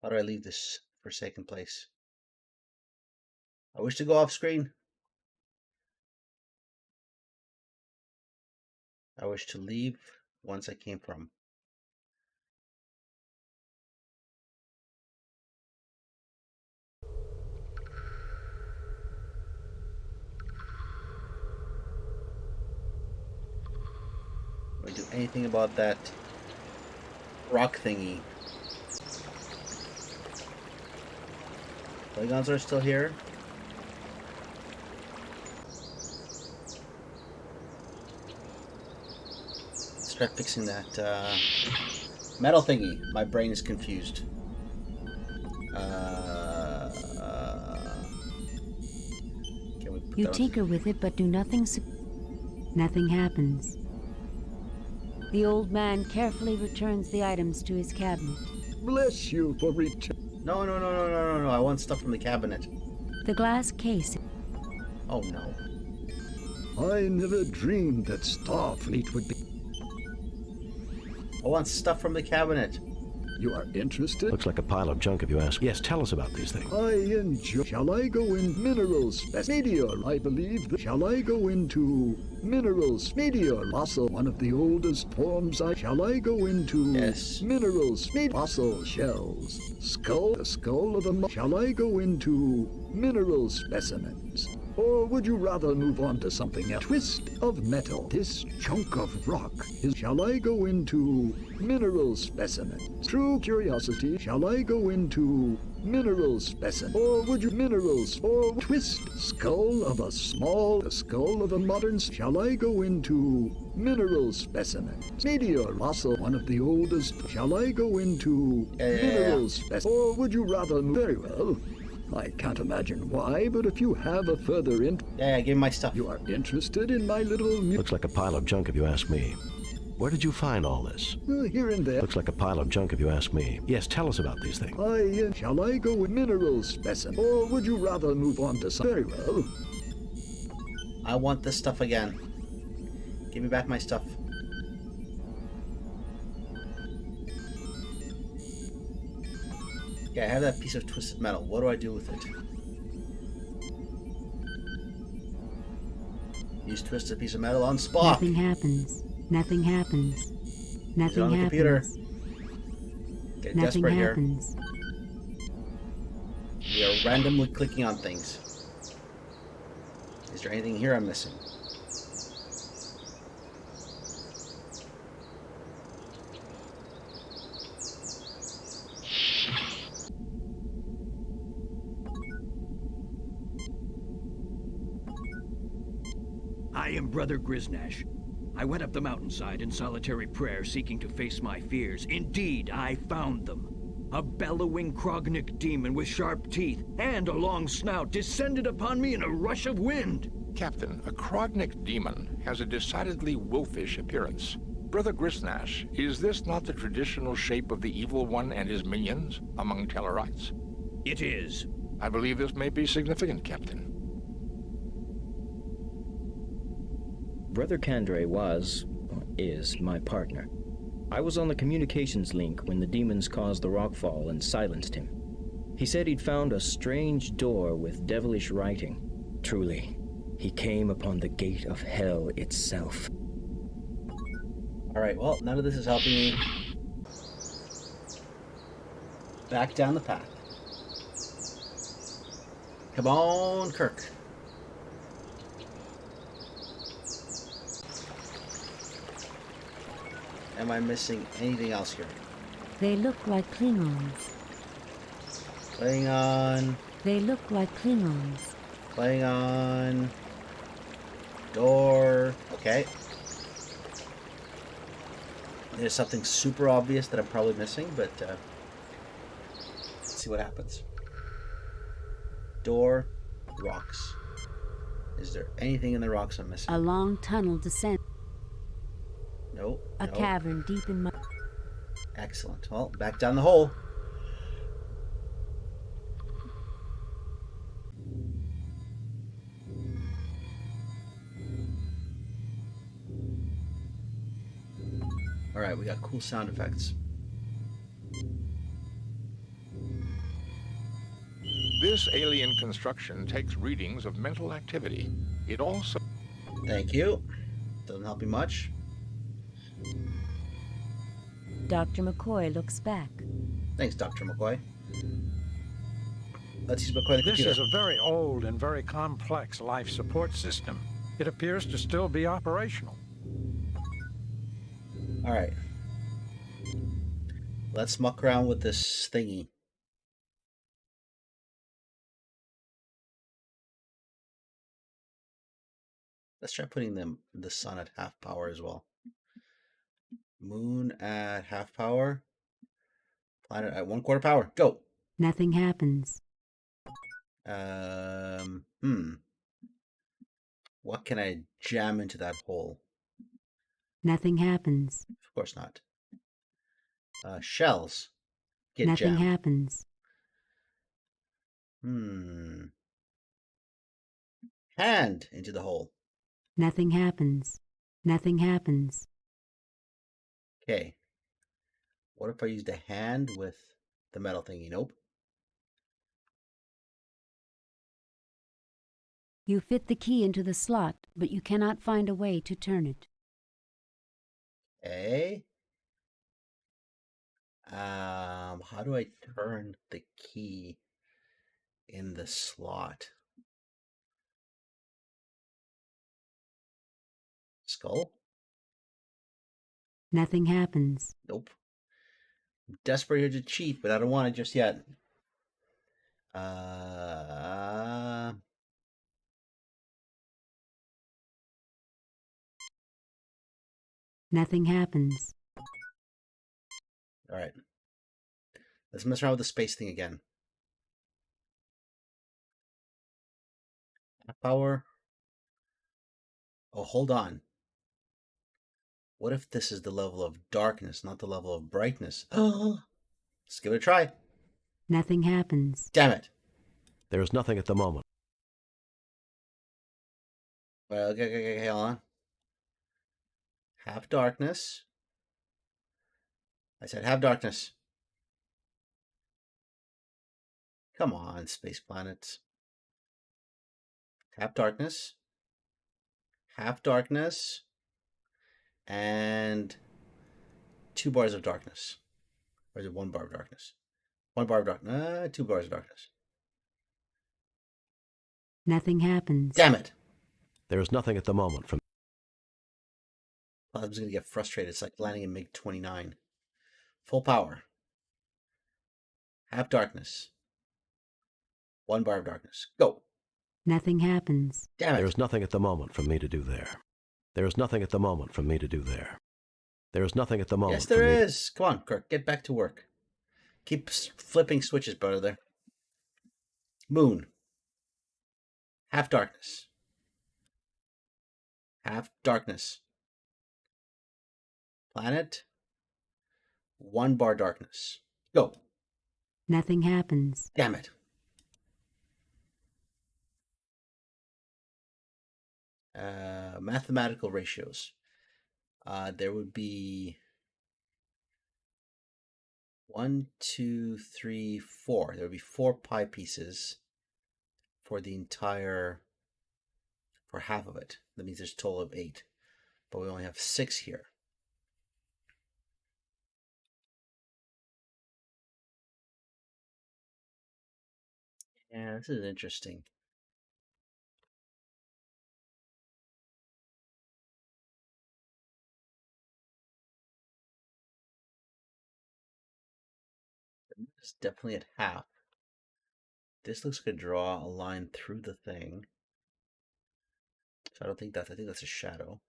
how do I leave this forsaken place? I wish to go off screen. I wish to leave once I came from. Do I do anything about that rock thingy? Polygons are still here. Let's try fixing that metal thingy. My brain is confused. You tinker with it, but do nothing. Nothing happens. The old man carefully returns the items to his cabinet. Bless you for return. No. I want stuff from the cabinet. The glass case. Oh no. I never dreamed that Starfleet would be. I want stuff from the cabinet. You are interested? Looks like a pile of junk if you ask. Yes, tell us about these things. I enjoy. Shall I go in minerals? Meteor, I believe. Shall I go into minerals? Meteor, fossil, one of the oldest forms. Shall I go into minerals? Fossil shells. Skull, the skull of a. Shall I go into mineral specimens? Or would you rather move on to something else? Twist of metal. This chunk of rock is. Shall I go into mineral specimens? True curiosity. Shall I go into mineral specimen? Or would you minerals? Or twist skull of a small. The skull of a modern. Shall I go into mineral specimens? Meteor fossil. One of the oldest. Shall I go into mineral specimens? Or would you rather? Very well. I can't imagine why, but if you have a further give me my stuff. You are interested in my little. Looks like a pile of junk if you ask me. Where did you find all this? Here and there. Looks like a pile of junk if you ask me. Yes, tell us about these things. Shall I go with mineral specimen? Or would you rather move on to some? Very well. I want this stuff again. Give me back my stuff. Yeah, I have that piece of twisted metal. What do I do with it? Use twisted piece of metal on Spock. Nothing happens. Nothing happens. Nothing on the happens. computer. Get Nothing desperate happens. here. We are randomly clicking on things. Is there anything here I'm missing? I am Brother Griznash. I went up the mountainside in solitary prayer, seeking to face my fears. Indeed, I found them. A bellowing Krognik demon with sharp teeth and a long snout descended upon me in a rush of wind. Captain, a Krognik demon has a decidedly wolfish appearance. Brother Griznash, is this not the traditional shape of the Evil One and his minions among Tellarites? It is. I believe this may be significant, Captain. Brother Kandre is my partner. I was on the communications link when the demons caused the rockfall and silenced him. He said he'd found a strange door with devilish writing. Truly, he came upon the gate of hell itself. Alright, well, none of this is helping me. Back down the path. Come on, Kirk. Am I missing anything else here? They look like Klingons. Klingon. They look like Klingons. Klingon. Door. Okay. There's something super obvious that I'm probably missing, but let's see what happens. Door. Rocks. Is there anything in the rocks I'm missing? A long tunnel descent. Nope. A cavern deep in my... Excellent. Well, back down the hole. Alright, we got cool sound effects. This alien construction takes readings of mental activity. It also... Thank you. Doesn't help you much. Dr. McCoy looks back. Thanks, Dr. McCoy. Let's use McCoy the This computer. is a very old and very complex life support system. It appears to still be operational. Alright. Let's muck around with this thingy. Let's try putting the sun at half power as well. Moon at half power. Planet at 1/4 power. Go. Nothing happens. What can I jam into that hole? Nothing happens. Of course not. Shells. Get Nothing jammed. happens. Hand into the hole. Nothing happens. Nothing happens. Okay. What if I used a hand with the metal thingy? Nope. You fit the key into the slot, but you cannot find a way to turn it. Okay. How do I turn the key in the slot? Skull? Nothing happens. Nope. I'm desperate here to cheat, but I don't want it just yet. Nothing happens. All right. Let's mess around with the space thing again. Power. Oh, hold on. What if this is the level of darkness, not the level of brightness? Let's give it a try. Nothing happens. Damn it. There is nothing at the moment. Well, okay, hold on. Half darkness. I said half darkness. Come on, space planets. Half darkness. Half darkness. And 2 bars of darkness. Or is it 1 bar of darkness? 1 bar of darkness. 2 bars of darkness. Nothing happens. Damn it. There is nothing at the moment from... I was going to get frustrated. It's like landing in MiG-29. Full power. Half darkness. 1 bar of darkness. Go. Nothing happens. Damn it. There is nothing at the moment for me to do there. There is nothing at the moment for me to do there. There is nothing at the moment. Yes, there is. Come on, Kirk. Get back to work. Keep flipping switches, brother. There. Moon. Half darkness. Half darkness. Planet. 1 bar darkness. Go. Nothing happens. Damn it. Mathematical ratios. There would be 1, 2, 3, 4. There would be 4 pie pieces for the entire, for half of it. That means there's a total of 8. But we only have 6 here. Yeah, this is interesting. It's definitely at half. This looks like a draw a line through the thing. So I don't think that's, I think that's a shadow.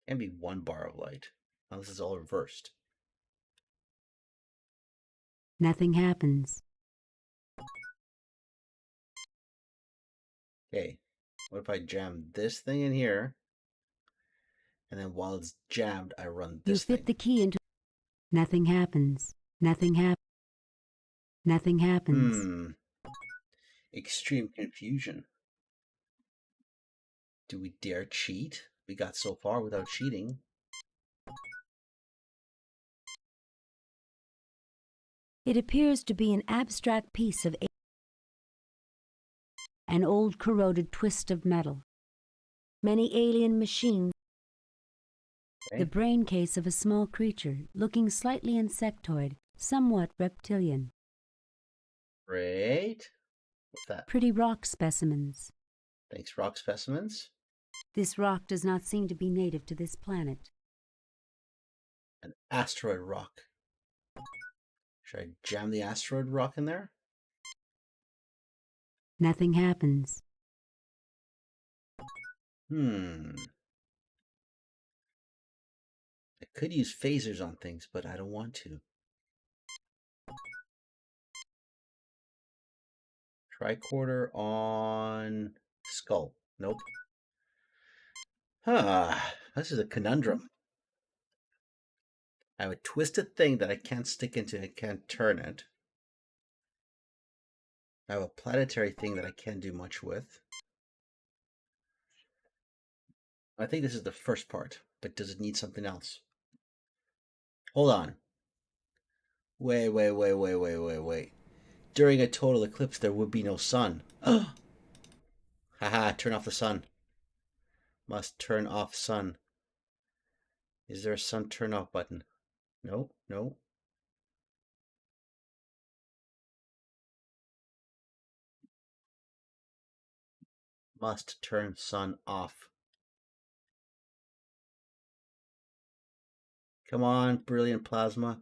Can be 1 bar of light. Now this is all reversed. Nothing happens. Okay, what if I jam this thing in here, and then while it's jammed, I run You this fit thing? the key into... Nothing happens. Nothing happens. Nothing happens. Extreme confusion. Do we dare cheat? We got so far without cheating. It appears to be an abstract piece of an old corroded twist of metal. Many alien machines. Okay. The brain case of a small creature, looking slightly insectoid, somewhat reptilian. Great. What's that? Pretty rock specimens. Thanks, rock specimens. This rock does not seem to be native to this planet. An asteroid rock. Should I jam the asteroid rock in there? Nothing happens. I could use phasers on things, but I don't want to. Tricorder on skull. Nope. This is a conundrum. I have a twisted thing that I can't stick into, I can't turn it. I have a planetary thing that I can't do much with. I think this is the first part, but does it need something else? Hold on. Wait. During a total eclipse, there would be no sun. Haha, turn off the sun. Must turn off sun. Is there a sun turn off button? No. Must turn sun off. Come on, brilliant plasma.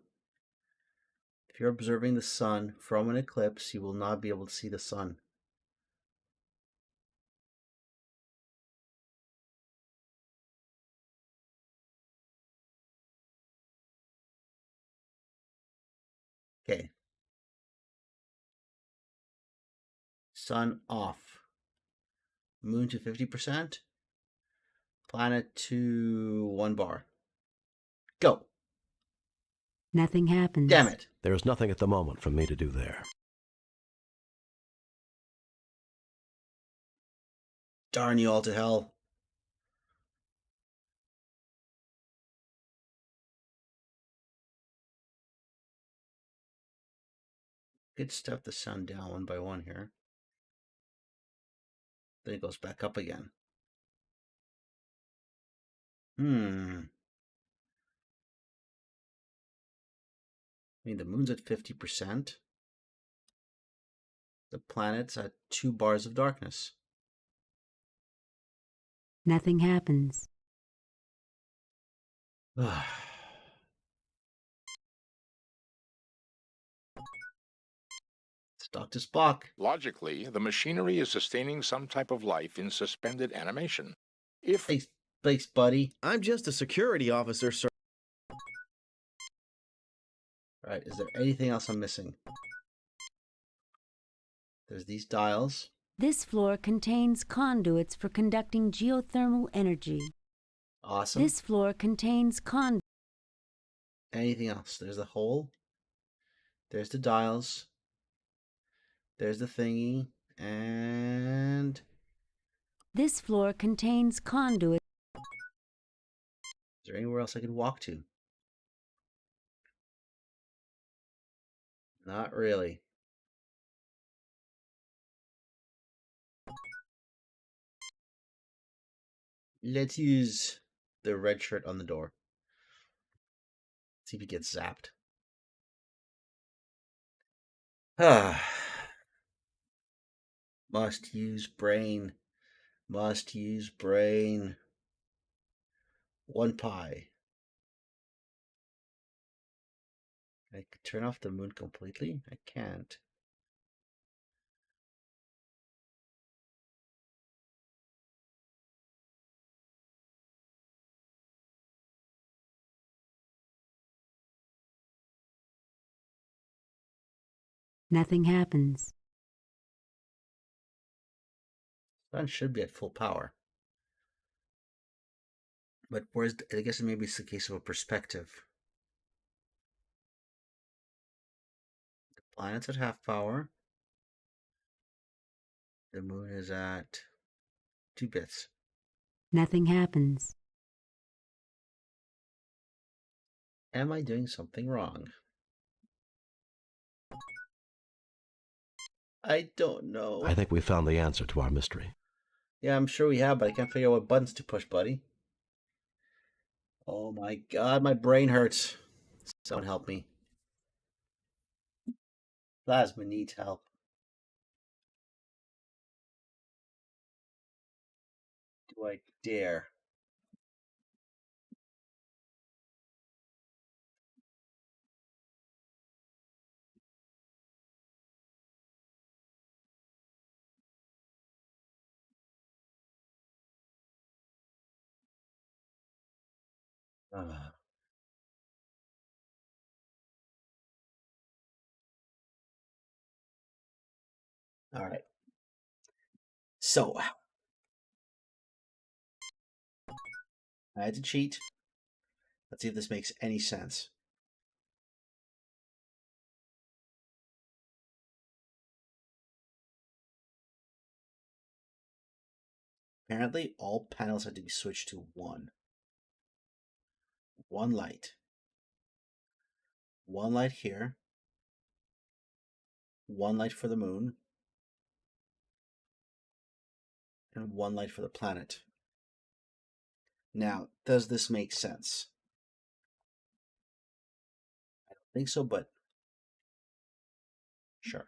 If you're observing the sun from an eclipse, you will not be able to see the sun. Okay. Sun off. Moon to 50%. Planet to 1 bar. Go. Nothing happens. Damn it. There is nothing at the moment for me to do there. Darn you all to hell. Could step the sun down one by one here. Then it goes back up again. I mean, the moon's at 50%. The planet's at 2 bars of darkness. Nothing happens. It's Dr. Spock. Logically, the machinery is sustaining some type of life in suspended animation. If... Thanks, buddy. I'm just a security officer, sir. Alright, is there anything else I'm missing? There's these dials. This floor contains conduits for conducting geothermal energy. Awesome. This floor contains Anything else? There's the hole. There's the dials. There's the thingy. And... This floor contains conduit. Is there anywhere else I could walk to? Not really. Let's use the red shirt on the door. See if he gets zapped. Must use brain. Must use brain. 1 pi. I could turn off the moon completely? I can't. Nothing happens. Sun should be at full power. But where's I guess maybe it's the case of a perspective. The planet's at half power. The moon is at 2 bits. Nothing happens. Am I doing something wrong? I don't know. I think we found the answer to our mystery. Yeah, I'm sure we have, but I can't figure out what buttons to push, buddy. Oh my god, my brain hurts. Someone help me. Plasma needs help. Do I dare? All right. So, I had to cheat. Let's see if this makes any sense. Apparently, all panels had to be switched to one. One light. One light here. One light for the moon. And one light for the planet. Now, does this make sense? I don't think so, but sure.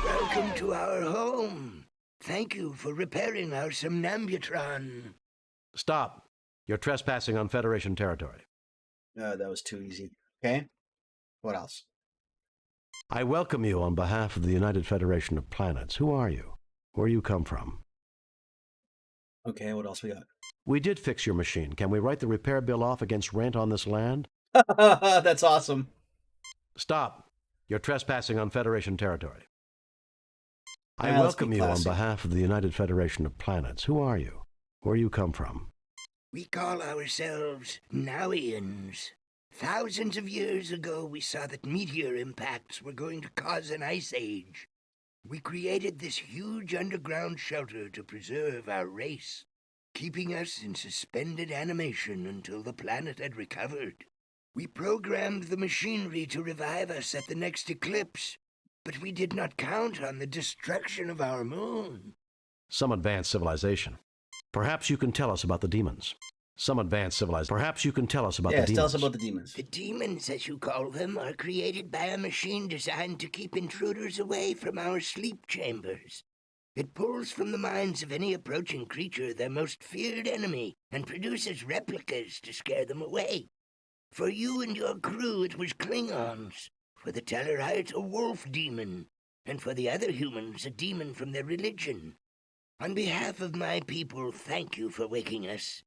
Welcome to our home. Thank you for repairing our somnambutron. Stop. You're trespassing on Federation territory. That was too easy. Okay. What else? I welcome you on behalf of the United Federation of Planets. Who are you? Where you come from? Okay, what else we got? We did fix your machine. Can we write the repair bill off against rent on this land? That's awesome. Stop. You're trespassing on Federation territory. I Now, let's welcome be you on classy. behalf of the United Federation of Planets. Who are you? Where you come from? We call ourselves Nowians. Thousands of years ago, we saw that meteor impacts were going to cause an ice age. We created this huge underground shelter to preserve our race, keeping us in suspended animation until the planet had recovered. We programmed the machinery to revive us at the next eclipse, but we did not count on the destruction of our moon. Some advanced civilization. Perhaps you can tell us about the demons. Some advanced civilization. Perhaps you can tell us about the demons. Yes, tell us about the demons. The demons, as you call them, are created by a machine designed to keep intruders away from our sleep chambers. It pulls from the minds of any approaching creature their most feared enemy and produces replicas to scare them away. For you and your crew, it was Klingons. For the Tellarites, a wolf demon. And for the other humans, a demon from their religion. On behalf of my people, thank you for waking us.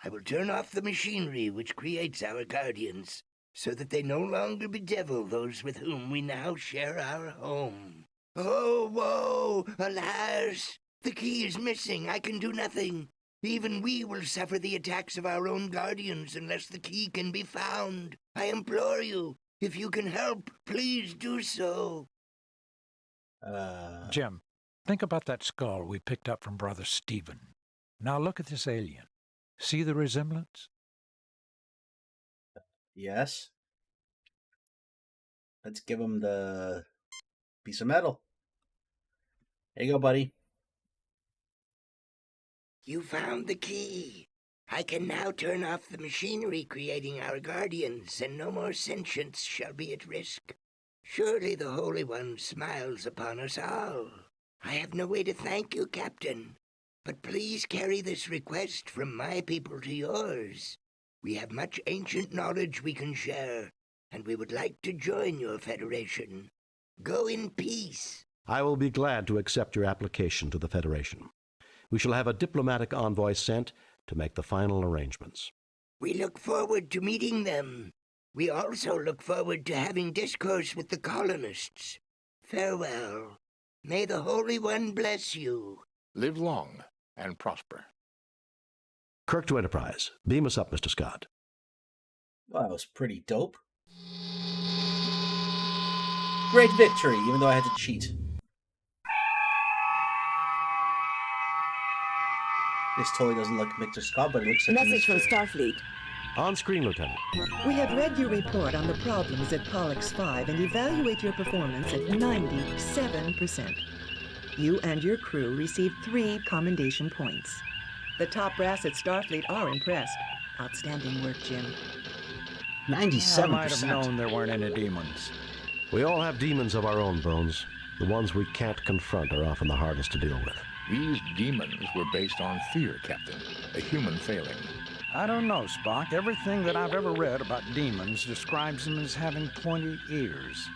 I will turn off the machinery which creates our guardians, so that they no longer bedevil those with whom we now share our home. Oh, woe! Alas! The key is missing. I can do nothing. Even we will suffer the attacks of our own guardians unless the key can be found. I implore you, if you can help, please do so. Jim, think about that skull we picked up from Brother Stephen. Now look at this alien. See the resemblance? Yes. Let's give him the piece of metal. There you go, buddy. You found the key. I can now turn off the machinery creating our guardians, and no more sentience shall be at risk. Surely the Holy One smiles upon us all. I have no way to thank you, Captain, but please carry this request from my people to yours. We have much ancient knowledge we can share, and we would like to join your federation. Go in peace. I will be glad to accept your application to the Federation. We shall have a diplomatic envoy sent to make the final arrangements. We look forward to meeting them. We also look forward to having discourse with the colonists. Farewell. May the Holy One bless you. Live long and prosper. Kirk to Enterprise. Beam us up, Mr. Scott. Well, that was pretty dope. Great victory, even though I had to cheat. This totally doesn't look Victor Scott, but it looks like Message from Mr. Starfleet. On screen, Lieutenant. We have read your report on the problems at Pollux 5 and evaluate your performance at 97%. You and your crew received 3 commendation points. The top brass at Starfleet are impressed. Outstanding work, Jim. 97%. I might have known there weren't any demons. We all have demons of our own, Bones. The ones we can't confront are often the hardest to deal with. These demons were based on fear, Captain. A human failing. I don't know, Spock. Everything that I've ever read about demons describes them as having pointy ears.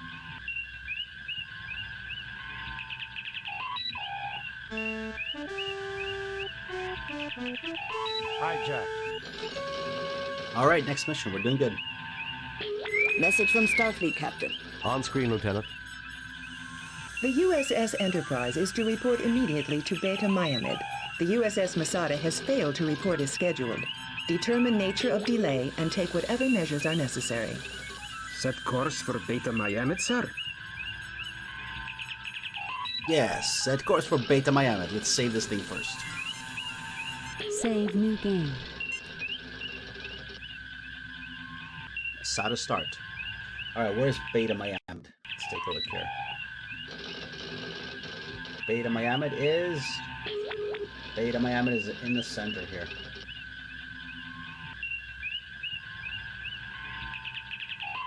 Hijack. All right, next mission. We're doing good. Message from Starfleet, Captain. On screen, Lieutenant. The USS Enterprise is to report immediately to Beta Myamed. The USS Masada has failed to report as scheduled. Determine nature of delay and take whatever measures are necessary. Set course for Beta Myamed, sir. Yes, set course for Beta Myamed. Let's save this thing first. Save new game. Masada start. All right, where's Beta Myamed? Let's take a look here. Beta Myamed is in the center here.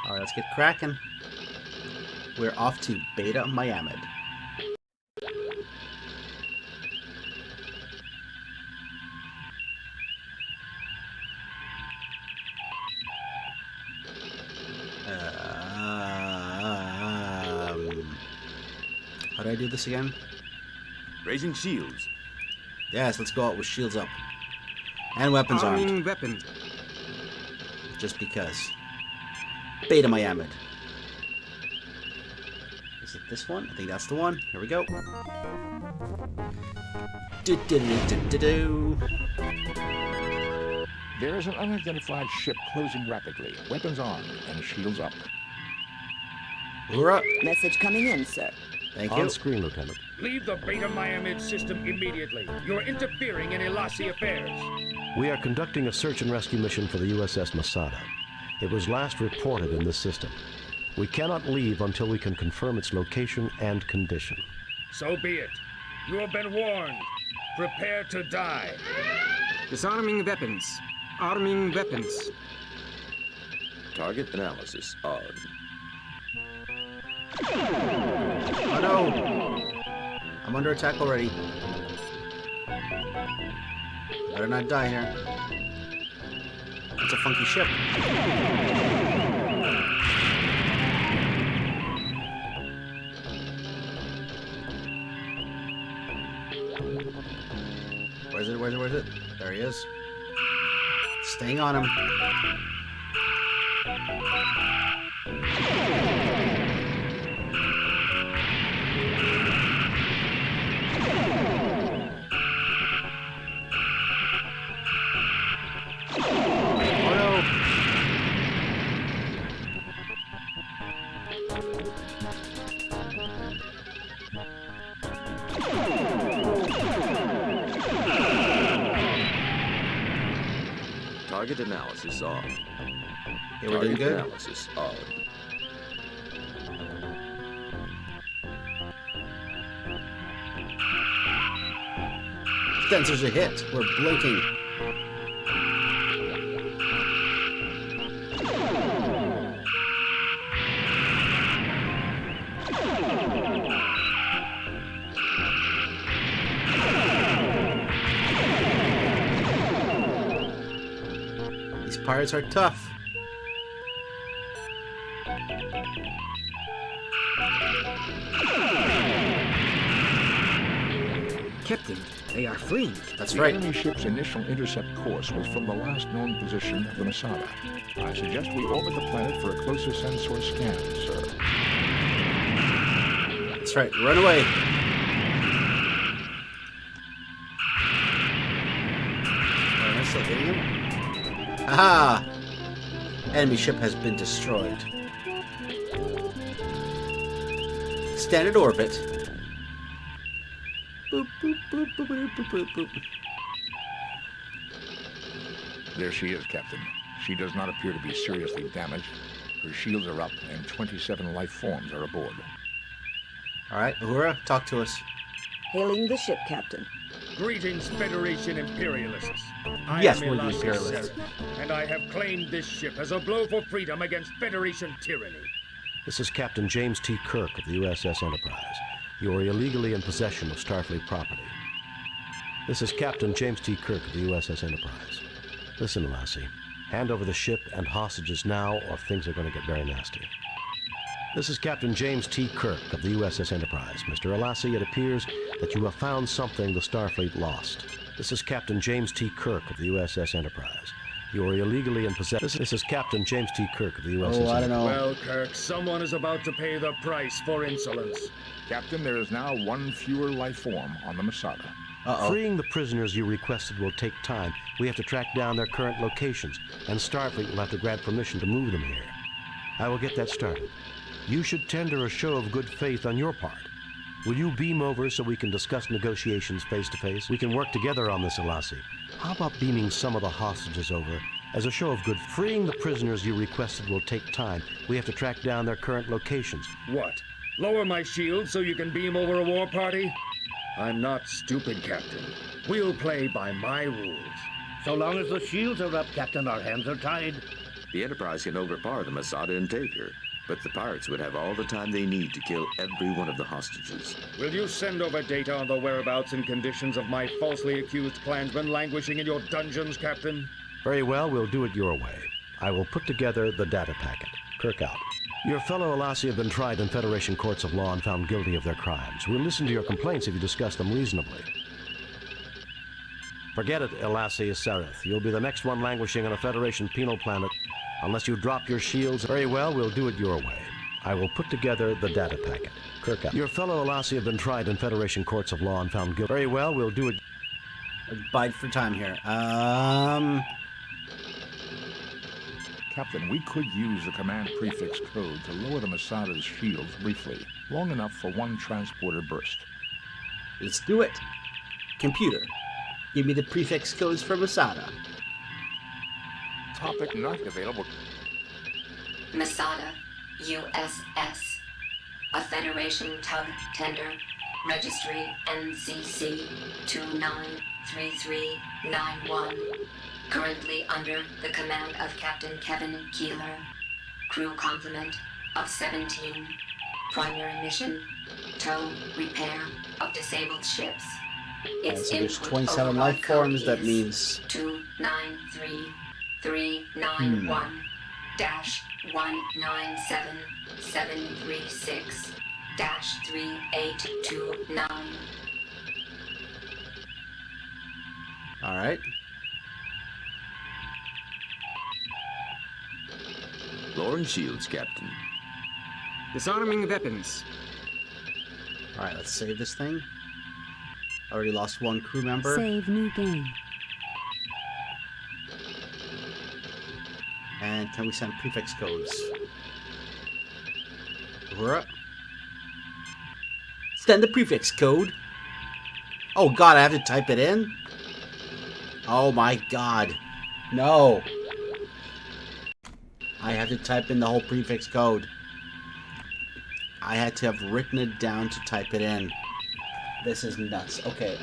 All right, let's get cracking. We're off to Beta Myamed. How do I do this again? Raising shields. Yes, let's go out with shields up. And weapons armed. Arming weapon. Just because. Beta Myamed. Is it this one? I think that's the one. Here we go. Do-do-do-do-do-do. There is an unidentified ship closing rapidly, weapons armed and shields up. Hoorah! Message coming in, sir. Thank On you. screen, Lieutenant. Leave the Beta Myamed system immediately. You're interfering in Elasi affairs. We are conducting a search and rescue mission for the USS Masada. It was last reported in this system. We cannot leave until we can confirm its location and condition. So be it. You have been warned. Prepare to die. Disarming weapons. Arming weapons. Target analysis on. Oh no! I'm under attack already. Better not die here. It's a funky ship. Where's it? Where's it? Where's it? There he is. Staying on him. Target analysis on. Okay, we're doing good. Analysis on. Sensors are hit. We're blinking. These pirates are tough. Captain, they are fleeing. That's the right. enemy ship's initial intercept course was from the last known position of the Masada. I suggest we orbit the planet for a closer sensor scan, sir. That's right. Run away. Am I still hitting him? Aha! Enemy ship has been destroyed. Standard orbit. Boop, boop, boop, boop, boop, boop, boop, boop. There she is, Captain. She does not appear to be seriously damaged. Her shields are up, and 27 life forms are aboard. All right, Uhura, talk to us. Hailing the ship, Captain. Greetings, Federation Imperialists. Yes, I am we're the NonDCS, Imperialists. and I have claimed this ship as a blow for freedom against Federation tyranny. This is Captain James T. Kirk of the USS Enterprise. You are illegally in possession of Starfleet property. This is Captain James T. Kirk of the USS Enterprise. Listen, Lassie. Hand over the ship and hostages now, or things are going to get very nasty. This is Captain James T. Kirk of the USS Enterprise. Mr. Alassi, it appears that you have found something the Starfleet lost. This is Captain James T. Kirk of the USS Enterprise. You are illegally in possession. This is Captain James T. Kirk of the USS Enterprise. I don't know. Well, Kirk, someone is about to pay the price for insolence. Captain, there is now one fewer life form on the Masada. Freeing the prisoners you requested will take time. We have to track down their current locations, and Starfleet will have to grant permission to move them here. I will get that started. You should tender a show of good faith on your part. Will you beam over so we can discuss negotiations face to face? We can work together on this, Alassi. How about beaming some of the hostages over as a show of good? Freeing the prisoners you requested will take time. We have to track down their current locations. What? Lower my shield so you can beam over a war party? I'm not stupid, Captain. We'll play by my rules. So long as the shields are up, Captain, our hands are tied. The Enterprise can overpower the Masada and take her, but the pirates would have all the time they need to kill every one of the hostages. Will you send over data on the whereabouts and conditions of my falsely accused clansmen languishing in your dungeons, Captain? Very well, we'll do it your way. I will put together the data packet. Kirk out. Your fellow Alassi have been tried in Federation courts of law and found guilty of their crimes. We'll listen to your complaints if you discuss them reasonably. Forget it, Alassi Sereth. You'll be the next one languishing on a Federation penal planet unless you drop your shields. Very well, we'll do it your way. I will put together the data packet. Kirk out. Your fellow Alassi have been tried in Federation courts of law and found guilty. Very well, we'll do it. Bide for time here. Captain, we could use the command prefix code to lower the Masada's shields briefly, long enough for one transporter burst. Let's do it. Computer, give me the prefix codes for Masada. Topic not available. Masada, USS. A Federation tug tender. Registry NCC 293391. Currently under the command of Captain Kevin Keeler. Crew complement of 17. Primary mission, tow, repair of disabled ships. Its so there's input 27 override life forms. code That is means 293-397-736-3829. all right. Lowering shields, Captain. Disarming weapons. All right, let's save this thing. Already lost one crew member. Save new game. And can we send prefix codes? Uhura? Send the prefix code. Oh god, I have to type it in? Oh my god. No. I have to type in the whole prefix code. I had to have written it down to type it in. This is nuts. Okay.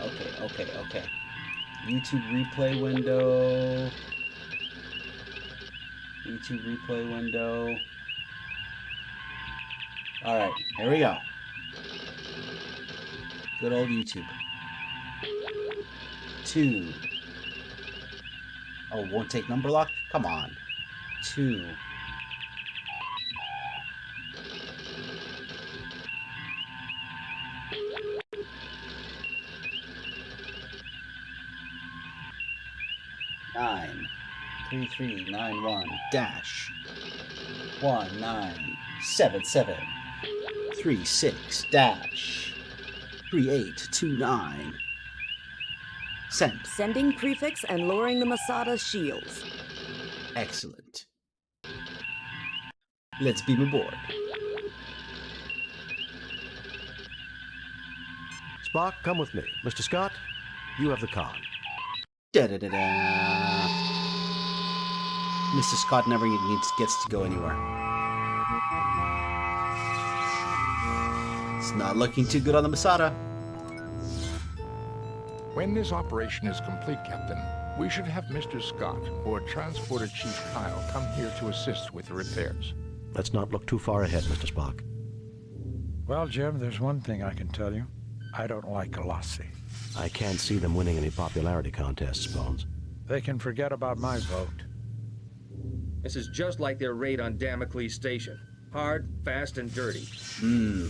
YouTube replay window. YouTube replay window. Alright, here we go. Good old YouTube. 2. Oh, won't take number lock? Come on. 2. 93391-197736-3829. Send. Sending prefix and lowering the Masada shields. Excellent. Let's beam aboard. Spock, come with me. Mr. Scott, you have the con. Da-da-da-da. Mr. Scott never gets to go anywhere. It's not looking too good on the Masada. When this operation is complete, Captain, we should have Mr. Scott or Transporter Chief Kyle come here to assist with the repairs. Let's not look too far ahead, Mr. Spock. Well, Jim, there's one thing I can tell you. I don't like Galassi. I can't see them winning any popularity contests, Bones. They can forget about my vote. This is just like their raid on Damocles Station. Hard, fast, and dirty.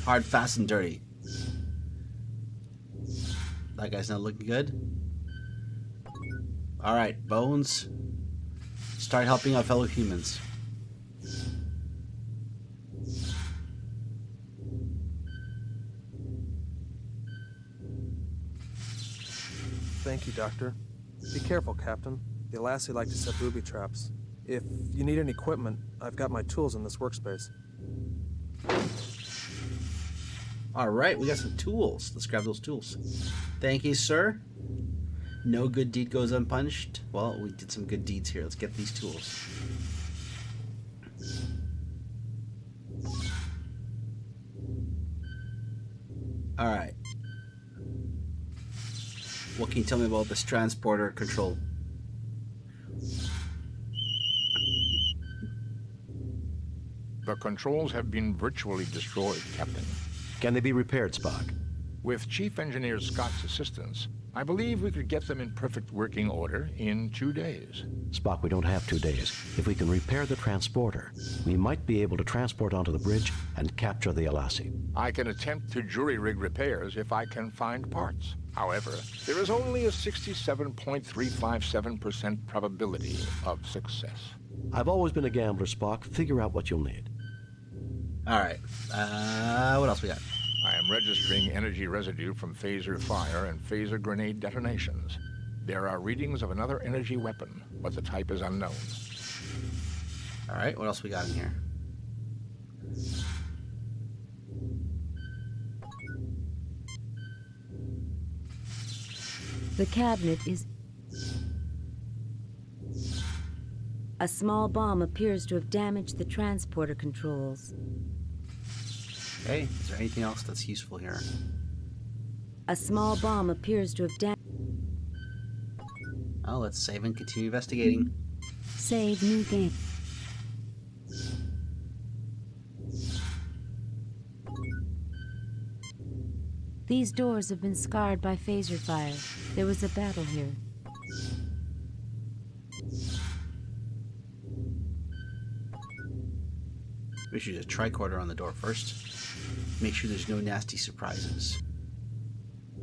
Hard, fast, and dirty. That guy's not looking good. Alright, Bones. Start helping out fellow humans. Thank you, Doctor. Be careful, Captain. The Alassi like to set booby traps. If you need any equipment, I've got my tools in this workspace. Alright, we got some tools. Let's grab those tools. Thank you, sir. No good deed goes unpunished. Well, we did some good deeds here. Let's get these tools. Alright. What can you tell me about this transporter control? The controls have been virtually destroyed, Captain. Can they be repaired, Spock? With Chief Engineer Scott's assistance, I believe we could get them in perfect working order in 2 days. Spock, we don't have 2 days. If we can repair the transporter, we might be able to transport onto the bridge and capture the Alassi. I can attempt to jury-rig repairs if I can find parts. However, there is only a 67.357% probability of success. I've always been a gambler, Spock. Figure out what you'll need. Alright. What else we got? I am registering energy residue from phaser fire and phaser grenade detonations. There are readings of another energy weapon, but the type is unknown. Alright, what else we got in here? The cabinet is... A small bomb appears to have damaged the transporter controls. Okay, is there anything else that's useful here? A small bomb appears to have damaged... Oh, let's save and continue investigating. Save new game. These doors have been scarred by phaser fire. There was a battle here. We should use a tricorder on the door first. Make sure there's no nasty surprises.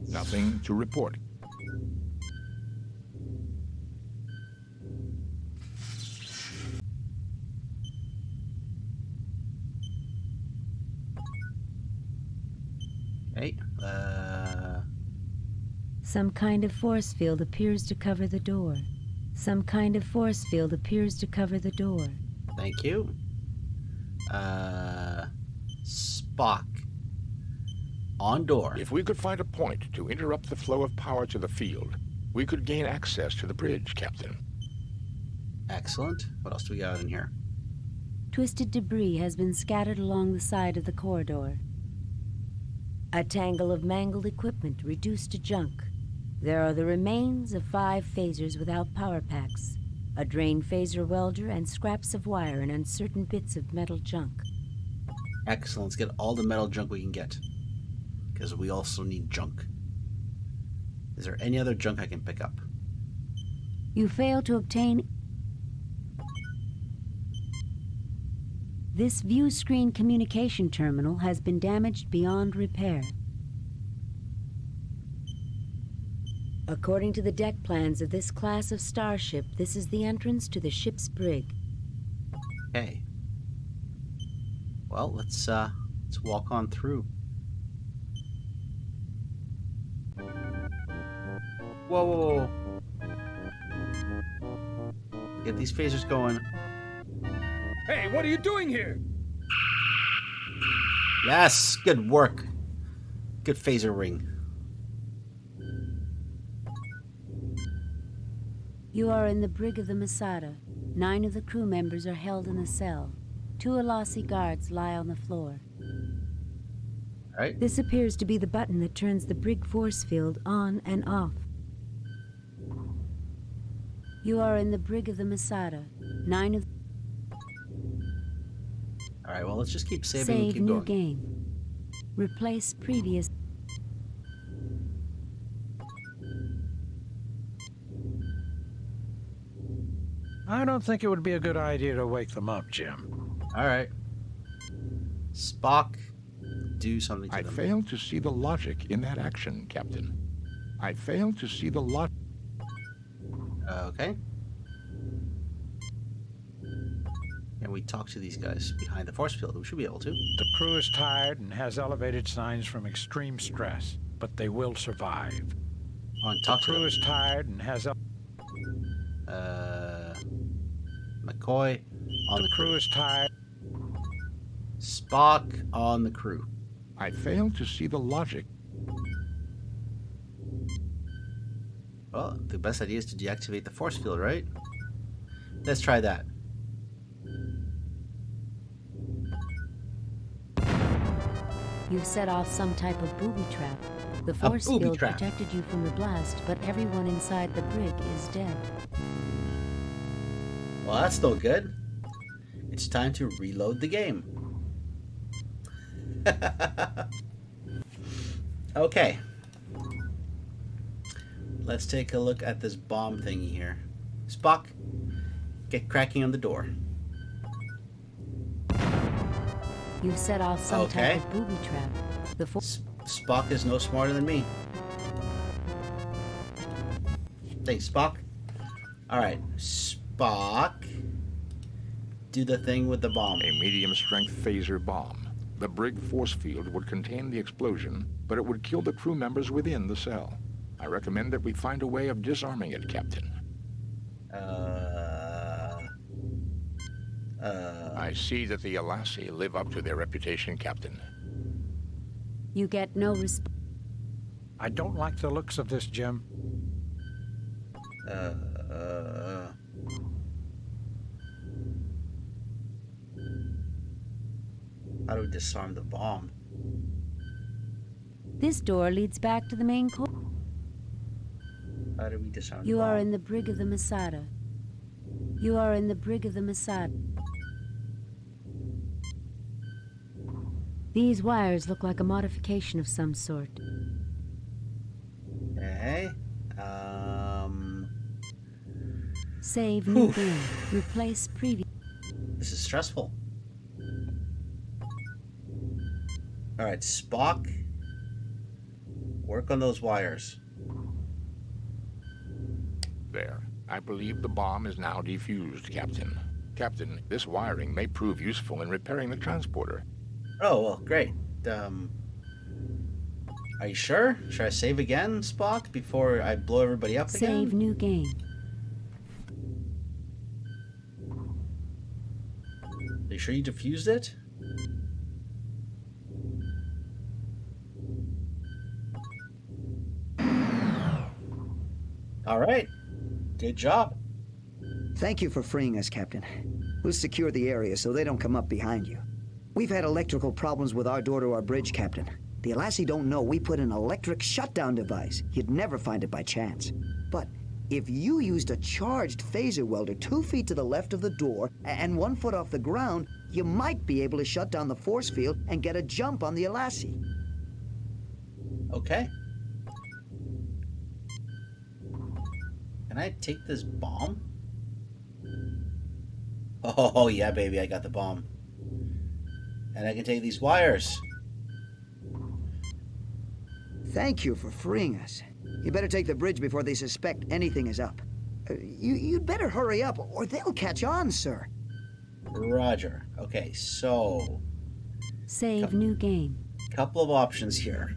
Nothing to report. Okay, Some kind of force field appears to cover the door. Some kind of force field appears to cover the door. Thank you. Spock. On door. If we could find a point to interrupt the flow of power to the field, we could gain access to the bridge, Captain. Excellent. What else do we got in here? Twisted debris has been scattered along the side of the corridor. A tangle of mangled equipment reduced to junk. There are the remains of 5 phasers without power packs, a drained phaser welder, and scraps of wire and uncertain bits of metal junk. Excellent. Let's get all the metal junk we can get. Because we also need junk. Is there any other junk I can pick up? You fail to obtain... This view screen communication terminal has been damaged beyond repair. According to the deck plans of this class of starship, this is the entrance to the ship's brig. Okay. Well, let's walk on through. Whoa, whoa, whoa. Get these phasers going. Hey, what are you doing here? Yes, good work. Good phaser ring. You are in the brig of the Masada. 9 of the crew members are held in the cell. 2 Alasi guards lie on the floor. All right. This appears to be the button that turns the brig force field on and off. You are in the brig of the Masada. 9 of... All right, well, let's just keep saving Save and keep new going. game. Replace previous... I don't think it would be a good idea to wake them up, Jim. All right. Spock, do something to I them. fail to see the logic in that action, Captain. I fail to see the logic. Okay. And we talk to these guys behind the force field. We should be able to. The crew is tired and has elevated signs from extreme stress, but they will survive. On talk The crew is tired and has... McCoy on the crew. crew is tired. Spock on the crew. I fail to see the logic. Well, the best idea is to deactivate the force field, right? Let's try that. You've set off some type of booby trap. The force field protected you from the blast, but everyone inside the brig is dead. Well, that's no good. It's time to reload the game. Okay. Let's take a look at this bomb thingy here. Spock, get cracking on the door. You've set off some type of booby trap. The Spock is no smarter than me. Thanks, Spock. Alright, Spock. Do the thing with the bomb. A medium-strength phaser bomb. The brig force field would contain the explosion, but it would kill the crew members within the cell. I recommend that we find a way of disarming it, Captain. I see that the Alasi live up to their reputation, Captain. You get no response. I don't like the looks of this, Jim. How do we disarm the bomb? This door leads back to the main core. How do we disarm the You bomb? are in the brig of the Masada. You are in the brig of the Masada. These wires look like a modification of some sort. Okay. Save new game. Replace previous. This is stressful. Alright, Spock. Work on those wires. There. I believe the bomb is now defused, Captain. Captain, this wiring may prove useful in repairing the transporter. Oh, well, great. Are you sure? Should I save again, Spock, before I blow everybody up again? Save new game. Are you sure you defused it? All right. Good job. Thank you for freeing us, Captain. We'll secure the area so they don't come up behind you. We've had electrical problems with our door to our bridge, Captain. The Alasi don't know we put an electric shutdown device. You'd never find it by chance. But if you used a charged phaser welder 2 feet to the left of the door and 1 foot off the ground, you might be able to shut down the force field and get a jump on the Alasi. Okay. Can I take this bomb? Oh, yeah, baby, I got the bomb. And I can take these wires. Thank you for freeing us. You better take the bridge before they suspect anything is up. You'd better hurry up, or they'll catch on, sir. Roger. Okay, so... Save new game. Couple of options here.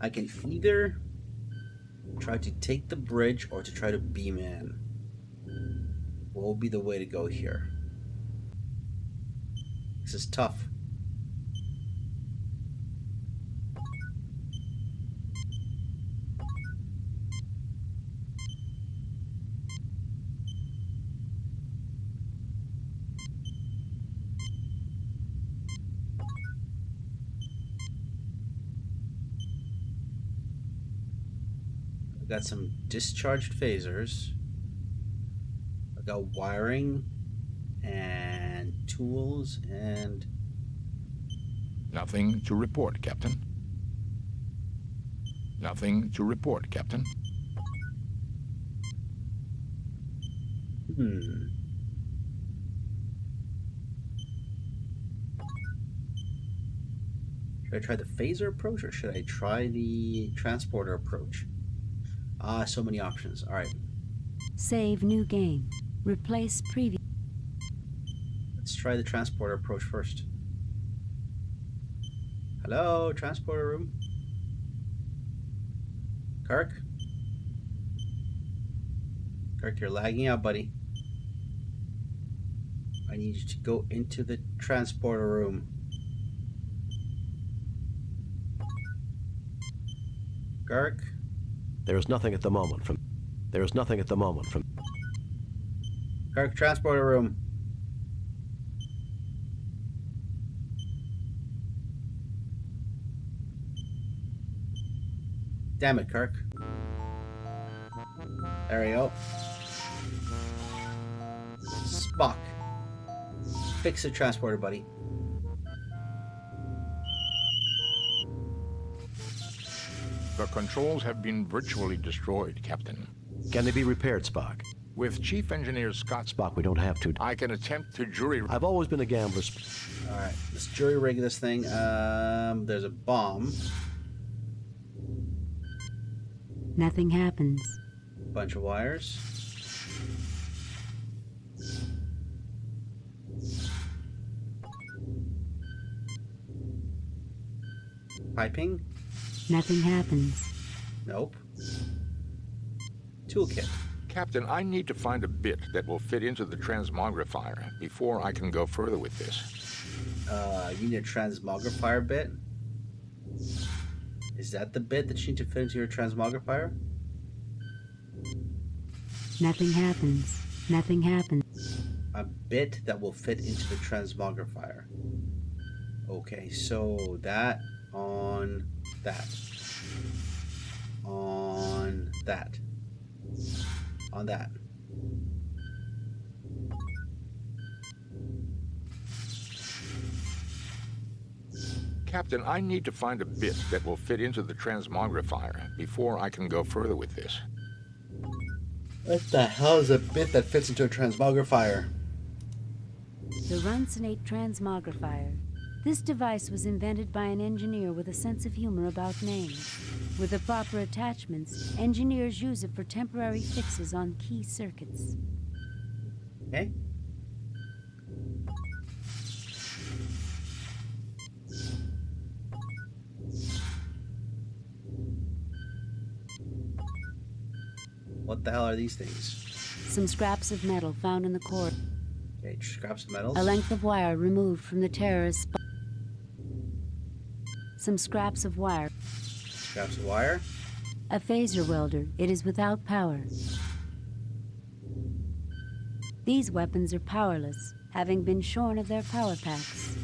I can either try to take the bridge or to try to beam in. What will be the way to go here? This is tough. Got some discharged phasers. I got wiring and tools and... Nothing to report, Captain. Nothing to report, Captain. Should I try the phaser approach or should I try the transporter approach? So many options. All right. Save new game. Replace previous. Let's try the transporter approach first. Hello, transporter room. Kirk? Kirk, you're lagging out, buddy. I need you to go into the transporter room. Kirk? There is nothing at the moment from... There is nothing at the moment from... Kirk, transporter room. Damn it, Kirk. There we go. Spock. Fix the transporter, buddy. The controls have been virtually destroyed, Captain. Can they be repaired, Spock? With Chief Engineer Scott... Spock, we don't have to. I can attempt to jury... I've always been a gambler. Alright, let's jury rig this thing. There's a bomb. Nothing happens. Bunch of wires. Piping. Nothing happens. Nope. Toolkit. Captain, I need to find a bit that will fit into the transmogrifier before I can go further with this. You need a transmogrifier bit? Is that the bit that you need to fit into your transmogrifier? Nothing happens. Nothing happens. A bit that will fit into the transmogrifier. Okay, so that on that. On that. On that. Captain, I need to find a bit that will fit into the transmogrifier before I can go further with this. What the hell is a bit that fits into a transmogrifier? The Runsonate Transmogrifier. This device was invented by an engineer with a sense of humor about names. With the proper attachments, engineers use it for temporary fixes on key circuits. Okay. What the hell are these things? Some scraps of metal found in the core. Okay, scraps of metal. A length of wire removed from the terrorist spot. Some scraps of wire. Scraps of wire. A phaser welder. It is without power. These weapons are powerless, having been shorn of their power packs.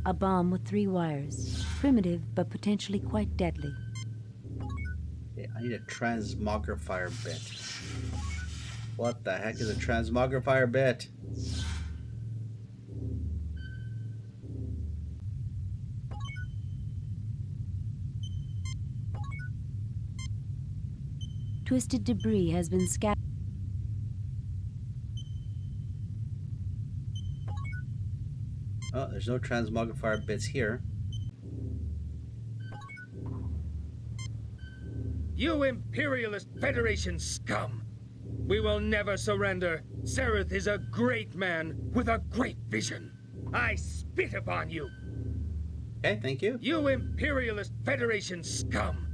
A bomb with 3 wires. Primitive, but potentially quite deadly. Okay, I need a transmogrifier bit. What the heck is a transmogrifier bit? Twisted debris has been scattered. Oh, there's no transmogrifier bits here. You imperialist Federation scum! We will never surrender. Sereth is a great man with a great vision. I spit upon you. Okay, thank you. You imperialist Federation scum!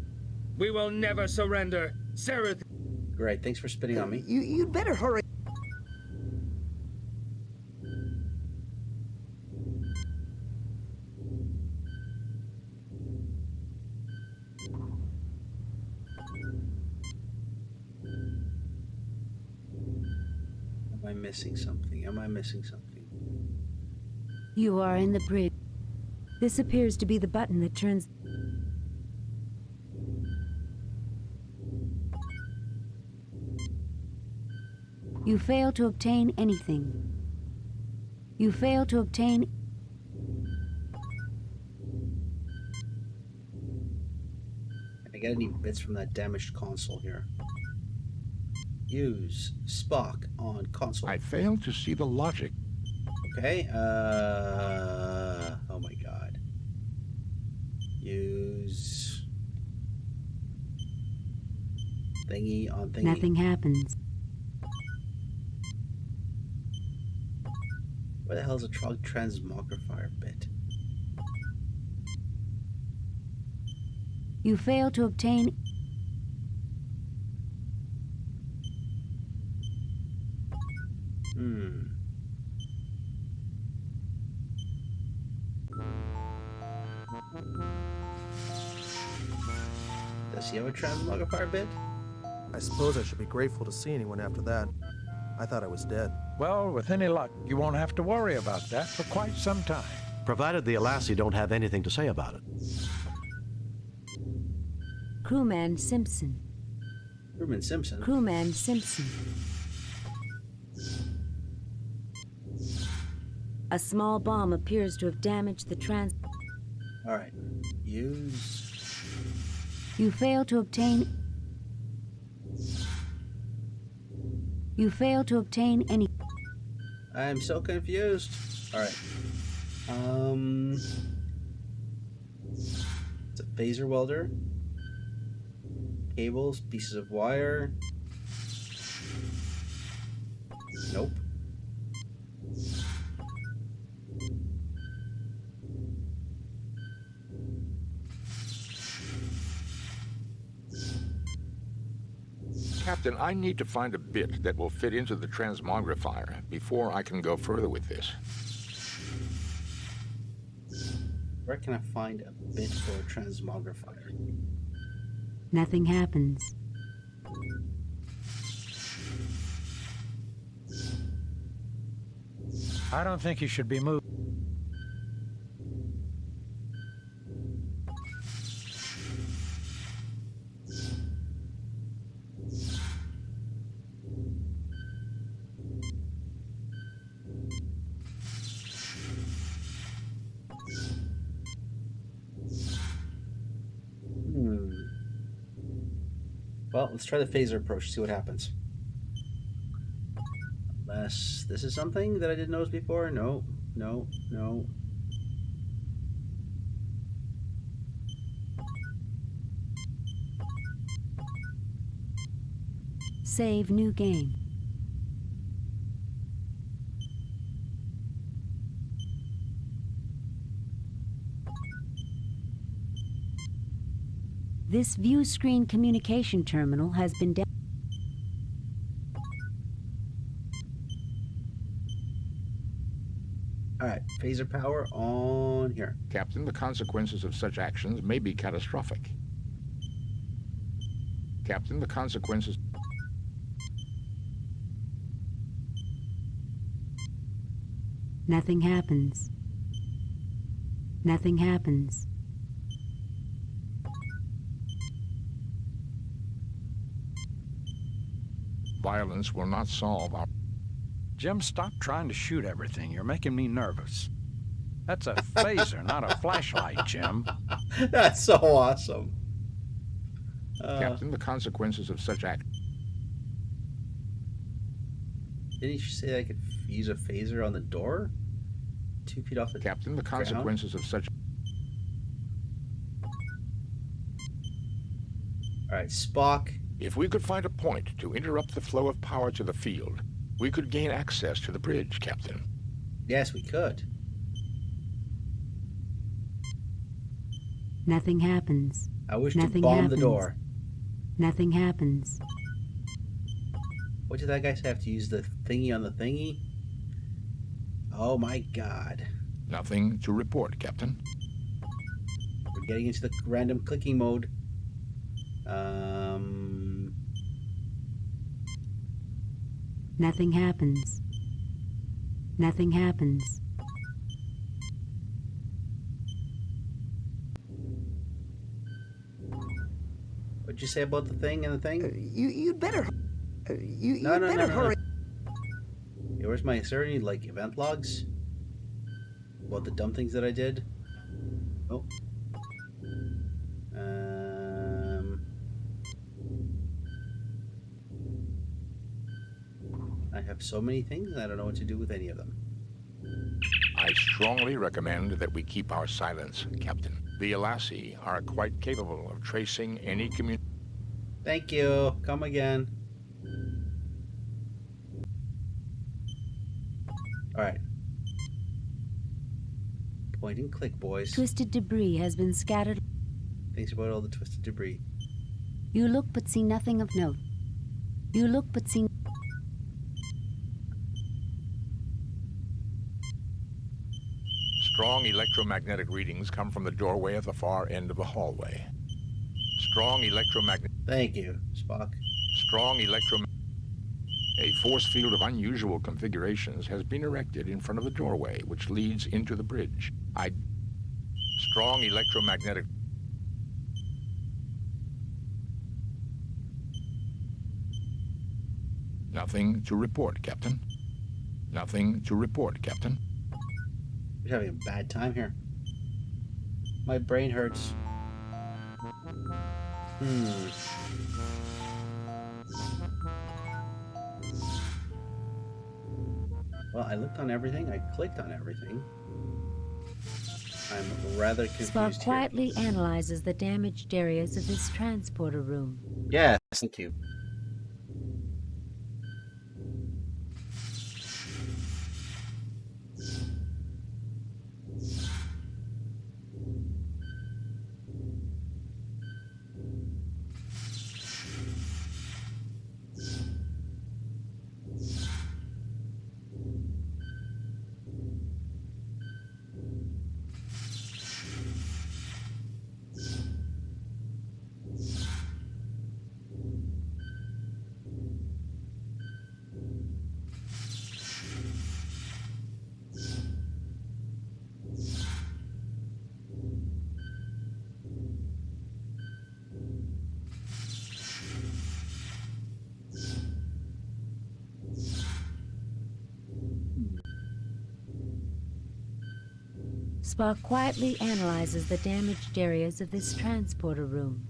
We will never surrender. Sereth... Great, thanks for spitting on me. You'd better hurry. Am I missing something? Am I missing something? You are in the bridge. This appears to be the button that turns... You fail to obtain anything. You fail to obtain... I get any bits from that damaged console here. Use Spock on console. I fail to see the logic. Okay, oh my god. Use thingy on thingy. Nothing happens. Where the hell is a transmogrifier bit? You fail to obtain... Does he have a transmogrifier bit? I suppose I should be grateful to see anyone after that. I thought I was dead. Well, with any luck, you won't have to worry about that for quite some time. Provided the Alassi don't have anything to say about it. Crewman Simpson. Crewman Simpson? Crewman Simpson. A small bomb appears to have damaged the trans... Alright. Use... You fail to obtain... You fail to obtain any... I'm so confused. Alright. It's a phaser welder. Cables, pieces of wire. Nope. Captain, I need to find a bit that will fit into the transmogrifier before I can go further with this. Where can I find a bit for a transmogrifier? Nothing happens. I don't think you should be moved. Well, let's try the phaser approach, see what happens. Unless this is something that I didn't notice before. No, no, no. Save new game. This view screen communication terminal has been down. Alright, phaser power on here. Captain, the consequences of such actions may be catastrophic. Captain, the consequences... Nothing happens. Nothing happens. Violence will not solve our... Jim, stop trying to shoot everything. You're making me nervous. That's a phaser, not a flashlight, Jim. That's so awesome. Captain, the consequences of such act... Didn't you say I could use a phaser on the door? 2 feet off the Captain, the ground? consequences of such... Alright, Spock. If we could find a point to interrupt the flow of power to the field, we could gain access to the bridge, Captain. Yes, we could. Nothing happens. I wish Nothing to bomb happens. the door. Nothing happens. What did that guy say? Have to use the thingy on the thingy? Oh my god. Nothing to report, Captain. We're getting into the random clicking mode. Nothing happens. Nothing happens. What'd you say about the thing and the thing? You'd better... No, better hurry. Okay, where's my... Is there any, like, event logs? About the dumb things that I did? Oh. I have so many things, and I don't know what to do with any of them. I strongly recommend that we keep our silence, Captain. The Alassi are quite capable of tracing any communication. Thank you. Come again. Alright. Point and click, boys. Twisted debris has been scattered. Thanks about all the twisted debris. You look but see nothing of note. You look but see... Strong electromagnetic readings come from the doorway at the far end of the hallway. Strong electromagnetic... Thank you, Spock. Strong A force field of unusual configurations has been erected in front of the doorway, which leads into the bridge. Strong electromagnetic... Nothing to report, Captain. Nothing to report, Captain. We're having a bad time here. My brain hurts. Well, I looked on everything. I clicked on everything. I'm rather confused Spock here. quietly analyzes the damaged areas of this transporter room. Yes, thank you. Spock quietly analyzes the damaged areas of this transporter room.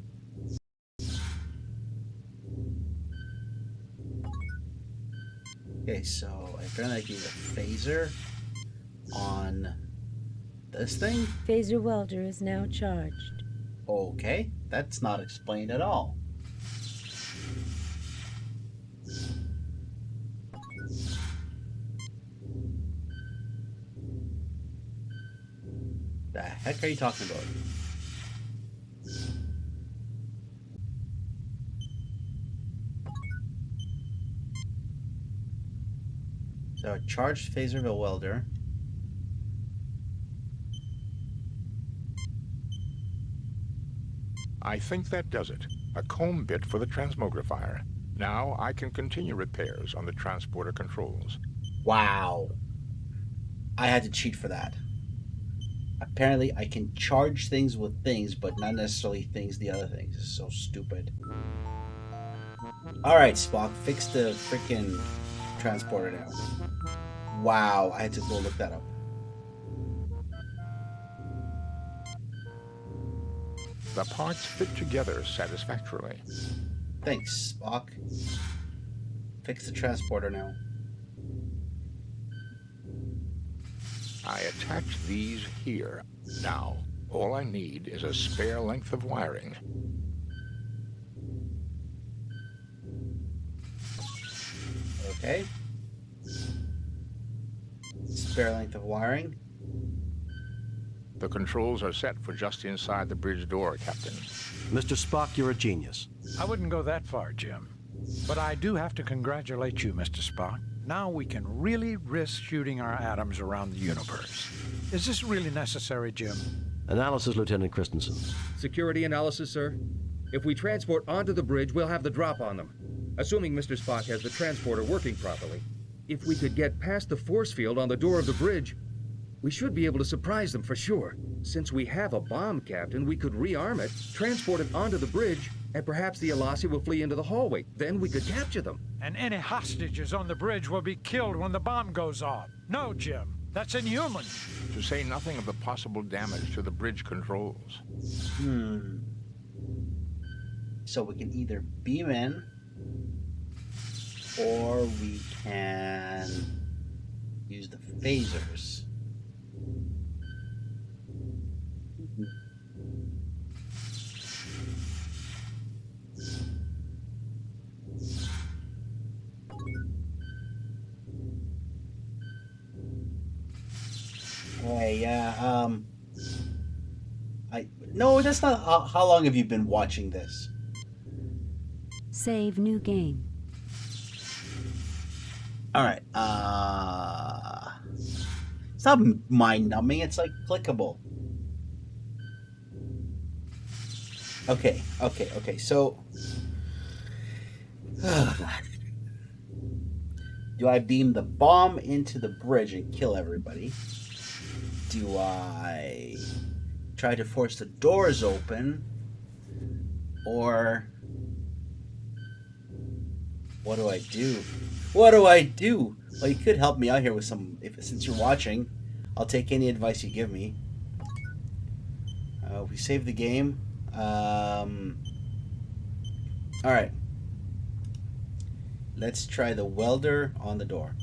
Okay, so apparently I can use a phaser on this thing. Phaser welder is now charged. Okay, that's not explained at all. The heck are you talking about? So, charged phaser of a welder. I think that does it. A comb bit for the transmogrifier. Now I can continue repairs on the transporter controls. Wow. I had to cheat for that. Apparently I can charge things with things, but not necessarily things the other things. This is so stupid. Alright, Spock, fix the freaking transporter now. Wow, I had to go look that up. The parts fit together satisfactorily. Thanks, Spock. Fix the transporter now. I attach these here. Now, all I need is a spare length of wiring. Okay. Spare length of wiring. The controls are set for just inside the bridge door, Captain. Mr. Spock, you're a genius. I wouldn't go that far, Jim. But I do have to congratulate you, Mr. Spock. Now we can really risk shooting our atoms around the universe. Is this really necessary, Jim? Analysis, Lieutenant Christensen. Security analysis, sir. If we transport onto the bridge, we'll have the drop on them. Assuming Mr. Spock has the transporter working properly. If we could get past the force field on the door of the bridge, we should be able to surprise them for sure. Since we have a bomb, Captain, we could rearm it, transport it onto the bridge, and perhaps the Elasi will flee into the hallway. Then we could capture them. And any hostages on the bridge will be killed when the bomb goes off. No, Jim. That's inhuman. To say nothing of the possible damage to the bridge controls. So we can either beam in, or we can use the phasers. Hey, yeah, no, that's not. How long have you been watching this? Save new game. All right. It's not mind-numbing. It's like clickable. Okay. So, do I beam the bomb into the bridge and kill everybody? Do I try to force the doors open, or what do I do? What do I do? Well, you could help me out here with some. Since you're watching, I'll take any advice you give me. We save the game. All right. Let's try the welder on the door.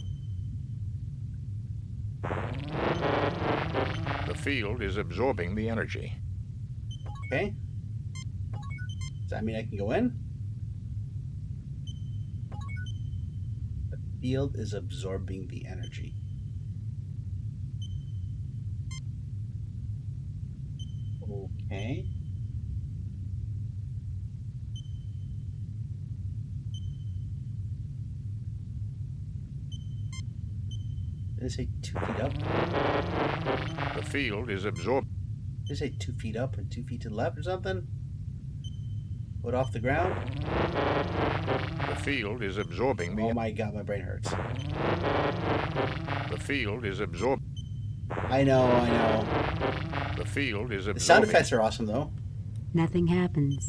The field is absorbing the energy. Okay. Does that mean I can go in? The field is absorbing the energy. Okay. Did it say 2 feet up? The field is absorbed. Did it say 2 feet up and 2 feet to the left or something? Foot off the ground? The field is absorbing the... Oh my god, my brain hurts. The field is absorbed. I know. The field is absorbing... The sound effects are awesome, though. Nothing happens.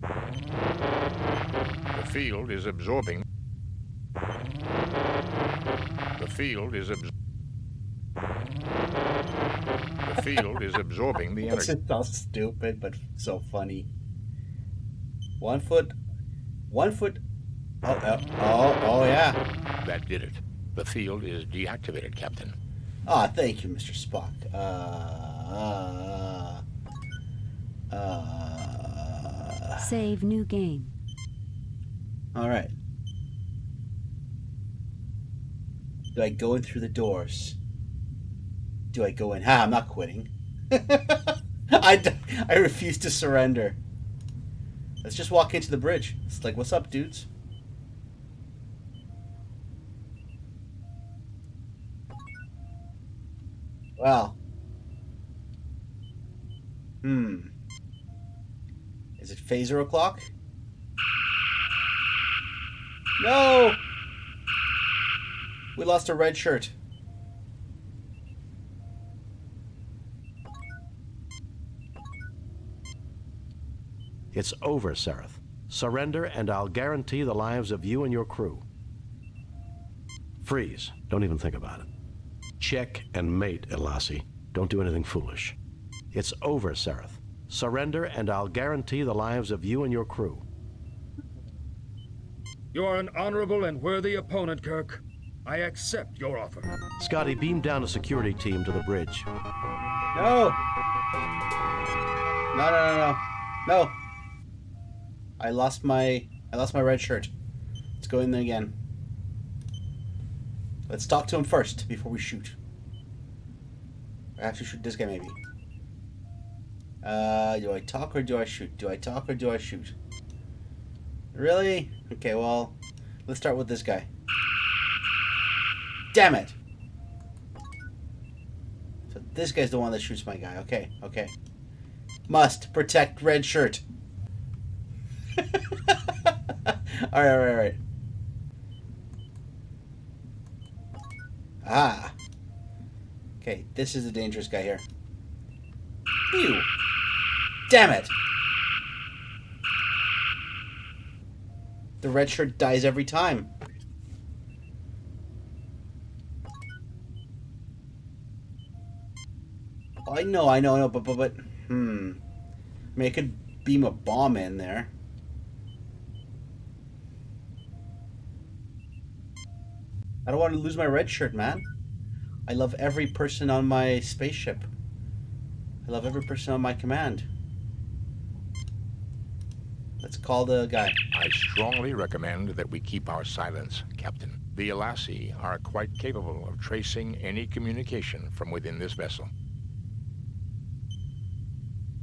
The field is absorbing... The field is The field is absorbing the energy. It's so stupid, but so funny. 1 foot. 1 foot. Oh, yeah. That did it. The field is deactivated, Captain. Ah, thank you, Mr. Spock. Save new game. All right. Do I go in through the doors? Do I go in? I'm not quitting. I refuse to surrender. Let's just walk into the bridge. It's like, what's up, dudes? Well. Is it phaser o'clock? No! We lost a red shirt. It's over, Seraph. Surrender, and I'll guarantee the lives of you and your crew. Freeze. Don't even think about it. Check and mate, Elasi. Don't do anything foolish. It's over, Seraph. Surrender, and I'll guarantee the lives of you and your crew. You are an honorable and worthy opponent, Kirk. I accept your offer. Scotty, beam down a security team to the bridge. No! No! I lost my red shirt. Let's go in there again. Let's talk to him first before we shoot. I have to shoot this guy, maybe. Do I talk or do I shoot? Do I talk or do I shoot? Really? Okay, well, let's start with this guy. Damn it! So this guy's the one that shoots my guy. Okay. Must protect red shirt. Alright. Ah. Okay, this is the dangerous guy here. Phew. Damn it! The red shirt dies every time. I know, but I mean, I could beam a bomb in there. I don't want to lose my red shirt, man. I love every person on my spaceship. I love every person on my command. Let's call the guy. I strongly recommend that we keep our silence, Captain. The Alassi are quite capable of tracing any communication from within this vessel.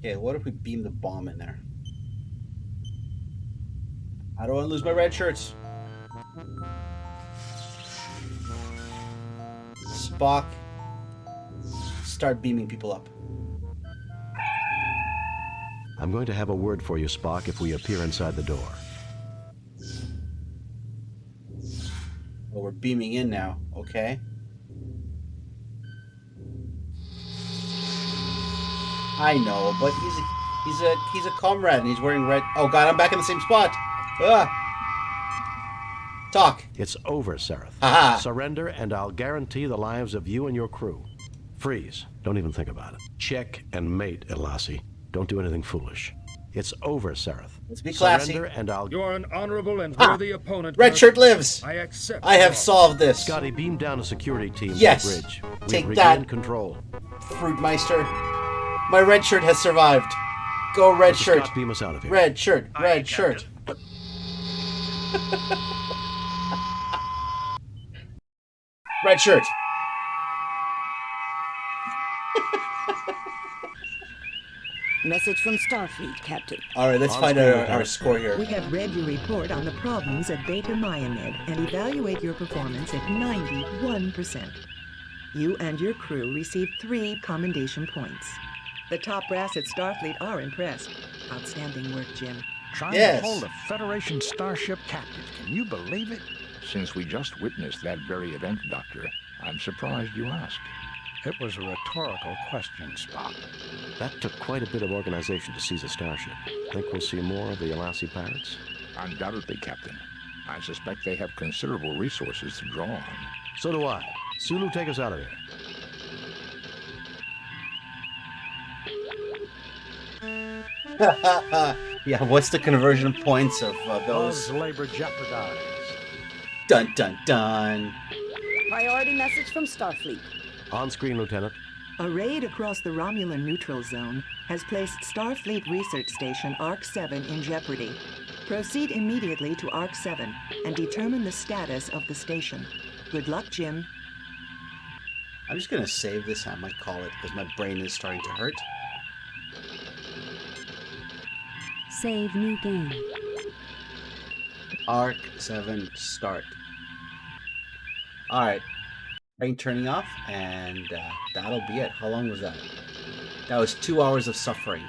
Okay, what if we beam the bomb in there? I don't want to lose my red shirts. Spock, start beaming people up. I'm going to have a word for you, Spock, if we appear inside the door. Well, we're beaming in now, okay? I know, but he's a comrade and he's wearing red. Oh God, I'm back in the same spot. Ah. Talk. It's over, Sereth. Aha. Surrender, and I'll guarantee the lives of you and your crew. Freeze. Don't even think about it. Check and mate, Elassi. Don't do anything foolish. It's over, Sereth. Let's be classy. Surrender, and I'll... You're an honorable and worthy opponent. Red shirt lives. I accept. I have solved this. Scotty, beam down a security team yes. to the bridge. Take We've that. regained control. Fruitmeister. My red shirt has survived. Go red Mr. shirt. Scott, beam us out of here. Red shirt. Red shirt. Red shirt. Message from Starfleet, Captain. All right, let's find out our score here. We have read your report on the problems at Beta Mayamed and evaluate your performance at 91%. You and your crew received 3 commendation points. The top brass at Starfleet are impressed. Outstanding work, Jim. Trying to hold a Federation starship captive. Can you believe it? Since we just witnessed that very event, Doctor, I'm surprised you asked. It was a rhetorical question, Spock. That took quite a bit of organization to seize a starship. Think we'll see more of the Alassi pirates? Undoubtedly, Captain. I suspect they have considerable resources to draw on. So do I. Sulu, take us out of here. Yeah, what's the conversion points of those? Labor jeopardized. Dun dun dun. Priority message from Starfleet. On screen, Lieutenant. A raid across the Romulan neutral zone has placed Starfleet Research Station ARC-7 in jeopardy. Proceed immediately to ARC-7 and determine the status of the station. Good luck, Jim. I'm just gonna save this. I might call it because my brain is starting to hurt. Save new game. ARC-7 start. All right. Brain turning off, and that'll be it. How long was that? That was 2 hours of suffering.